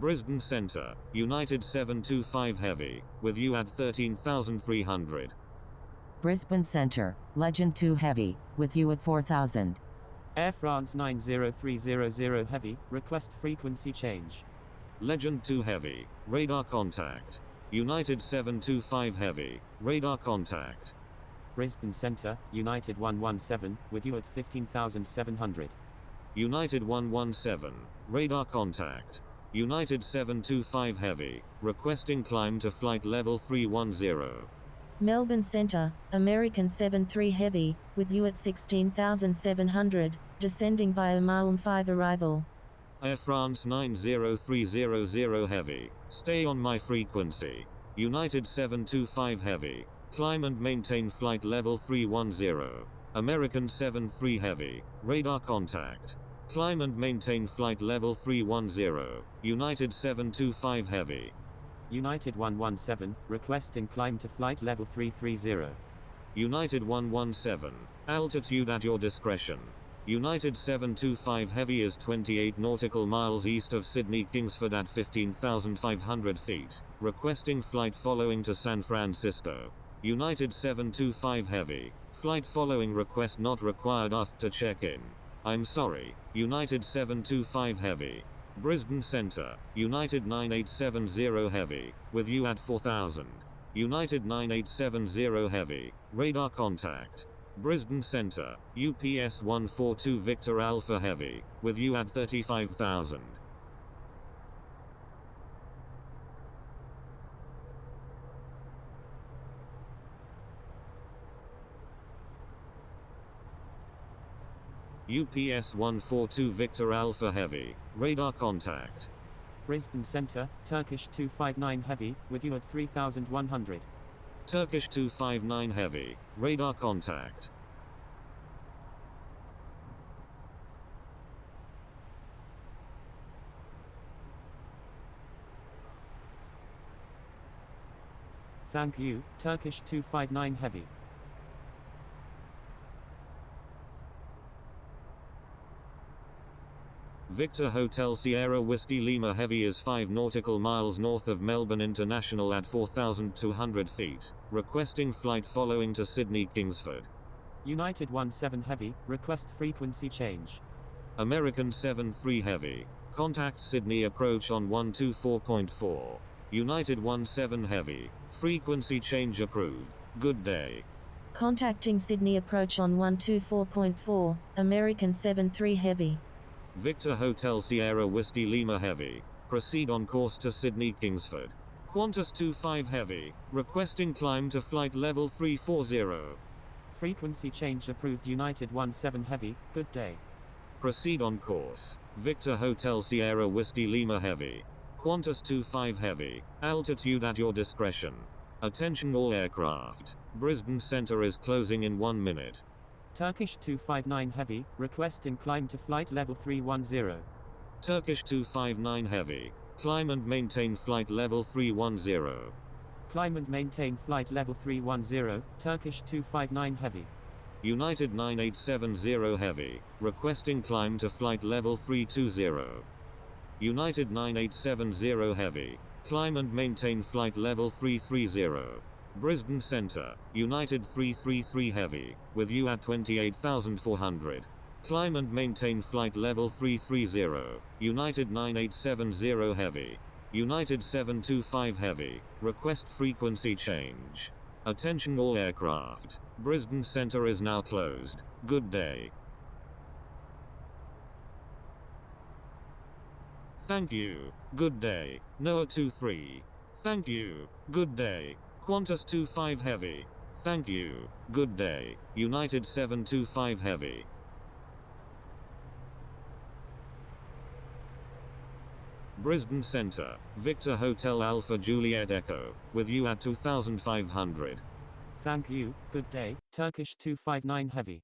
Speaker 3: Brisbane Centre, United 725 Heavy, with you at 13,300.
Speaker 5: Brisbane Centre, Legend 2 Heavy, with you at 4000.
Speaker 1: Air France 90300 Heavy, request frequency change.
Speaker 3: Legend 2 Heavy, radar contact. United 725 Heavy, radar contact.
Speaker 1: Brisbane Centre, United 117, with you at 15,700.
Speaker 3: United 117, radar contact. United 725 Heavy, requesting climb to flight level 310.
Speaker 2: Melbourne Centre, American 73 Heavy, with you at 16,700, descending via Melbourne 5 arrival.
Speaker 3: Air France 90300 Heavy, stay on my frequency. United 725 Heavy, climb and maintain flight level 310. American 73 Heavy, radar contact. Climb and maintain flight level 310. United 725 Heavy.
Speaker 1: United 117, requesting climb to flight level 330.
Speaker 3: United 117, altitude at your discretion. United 725 Heavy is 28 nautical miles east of Sydney Kingsford at 15,500 feet, requesting flight following to San Francisco. United 725 Heavy, flight following request not required after check-in. I'm sorry, United 725 Heavy. Brisbane Centre, United 9870 Heavy, with you at 4000. United 9870 Heavy, radar contact. Brisbane Centre, UPS 142 Victor Alpha Heavy, with you at 35,000. UPS 142 Victor Alpha Heavy, radar contact.
Speaker 1: Brisbane Centre, Turkish 259 Heavy, with you at 3,100.
Speaker 3: Turkish 259 Heavy, radar contact.
Speaker 1: Thank you, Turkish 259 Heavy.
Speaker 3: Victor Hotel Sierra Whiskey Lima Heavy is 5 nautical miles north of Melbourne International at 4,200 feet, requesting flight following to Sydney Kingsford.
Speaker 1: United 17 Heavy, request frequency change.
Speaker 3: American 73 Heavy, contact Sydney approach on 124.4. United 17 Heavy, frequency change approved. Good day.
Speaker 2: Contacting Sydney approach on 124.4, American 73 Heavy.
Speaker 3: Victor Hotel Sierra Whiskey Lima Heavy, proceed on course to Sydney Kingsford. Qantas 25 Heavy, requesting climb to flight level 340.
Speaker 1: Frequency change approved. United 17 Heavy, good day.
Speaker 3: Proceed on course. Victor Hotel Sierra Whiskey Lima Heavy, Qantas 25 Heavy, altitude at your discretion. Attention all aircraft. Brisbane Centre is closing in 1 minute.
Speaker 1: Turkish 259 Heavy, requesting climb to flight level 310.
Speaker 3: Turkish 259 Heavy, climb and maintain flight level 310.
Speaker 1: Climb and maintain flight level 310, Turkish 259 Heavy.
Speaker 3: United 9870 Heavy, requesting climb to flight level 320. United 9870 Heavy, climb and maintain flight level 330. Brisbane Centre, United 333 Heavy, with you at 28,400. Climb and maintain flight level 330. United 9870 Heavy. United 725 Heavy, request frequency change. Attention all aircraft. Brisbane Centre is now closed. Good day. Thank you. Good day. Noah 23. Thank you. Good day. Qantas 25 Heavy. Thank you. Good day. United 725 Heavy. Brisbane Centre, Victor Hotel Alpha Juliet Echo, with you at 2500.
Speaker 1: Thank you, good day, Turkish 259 Heavy.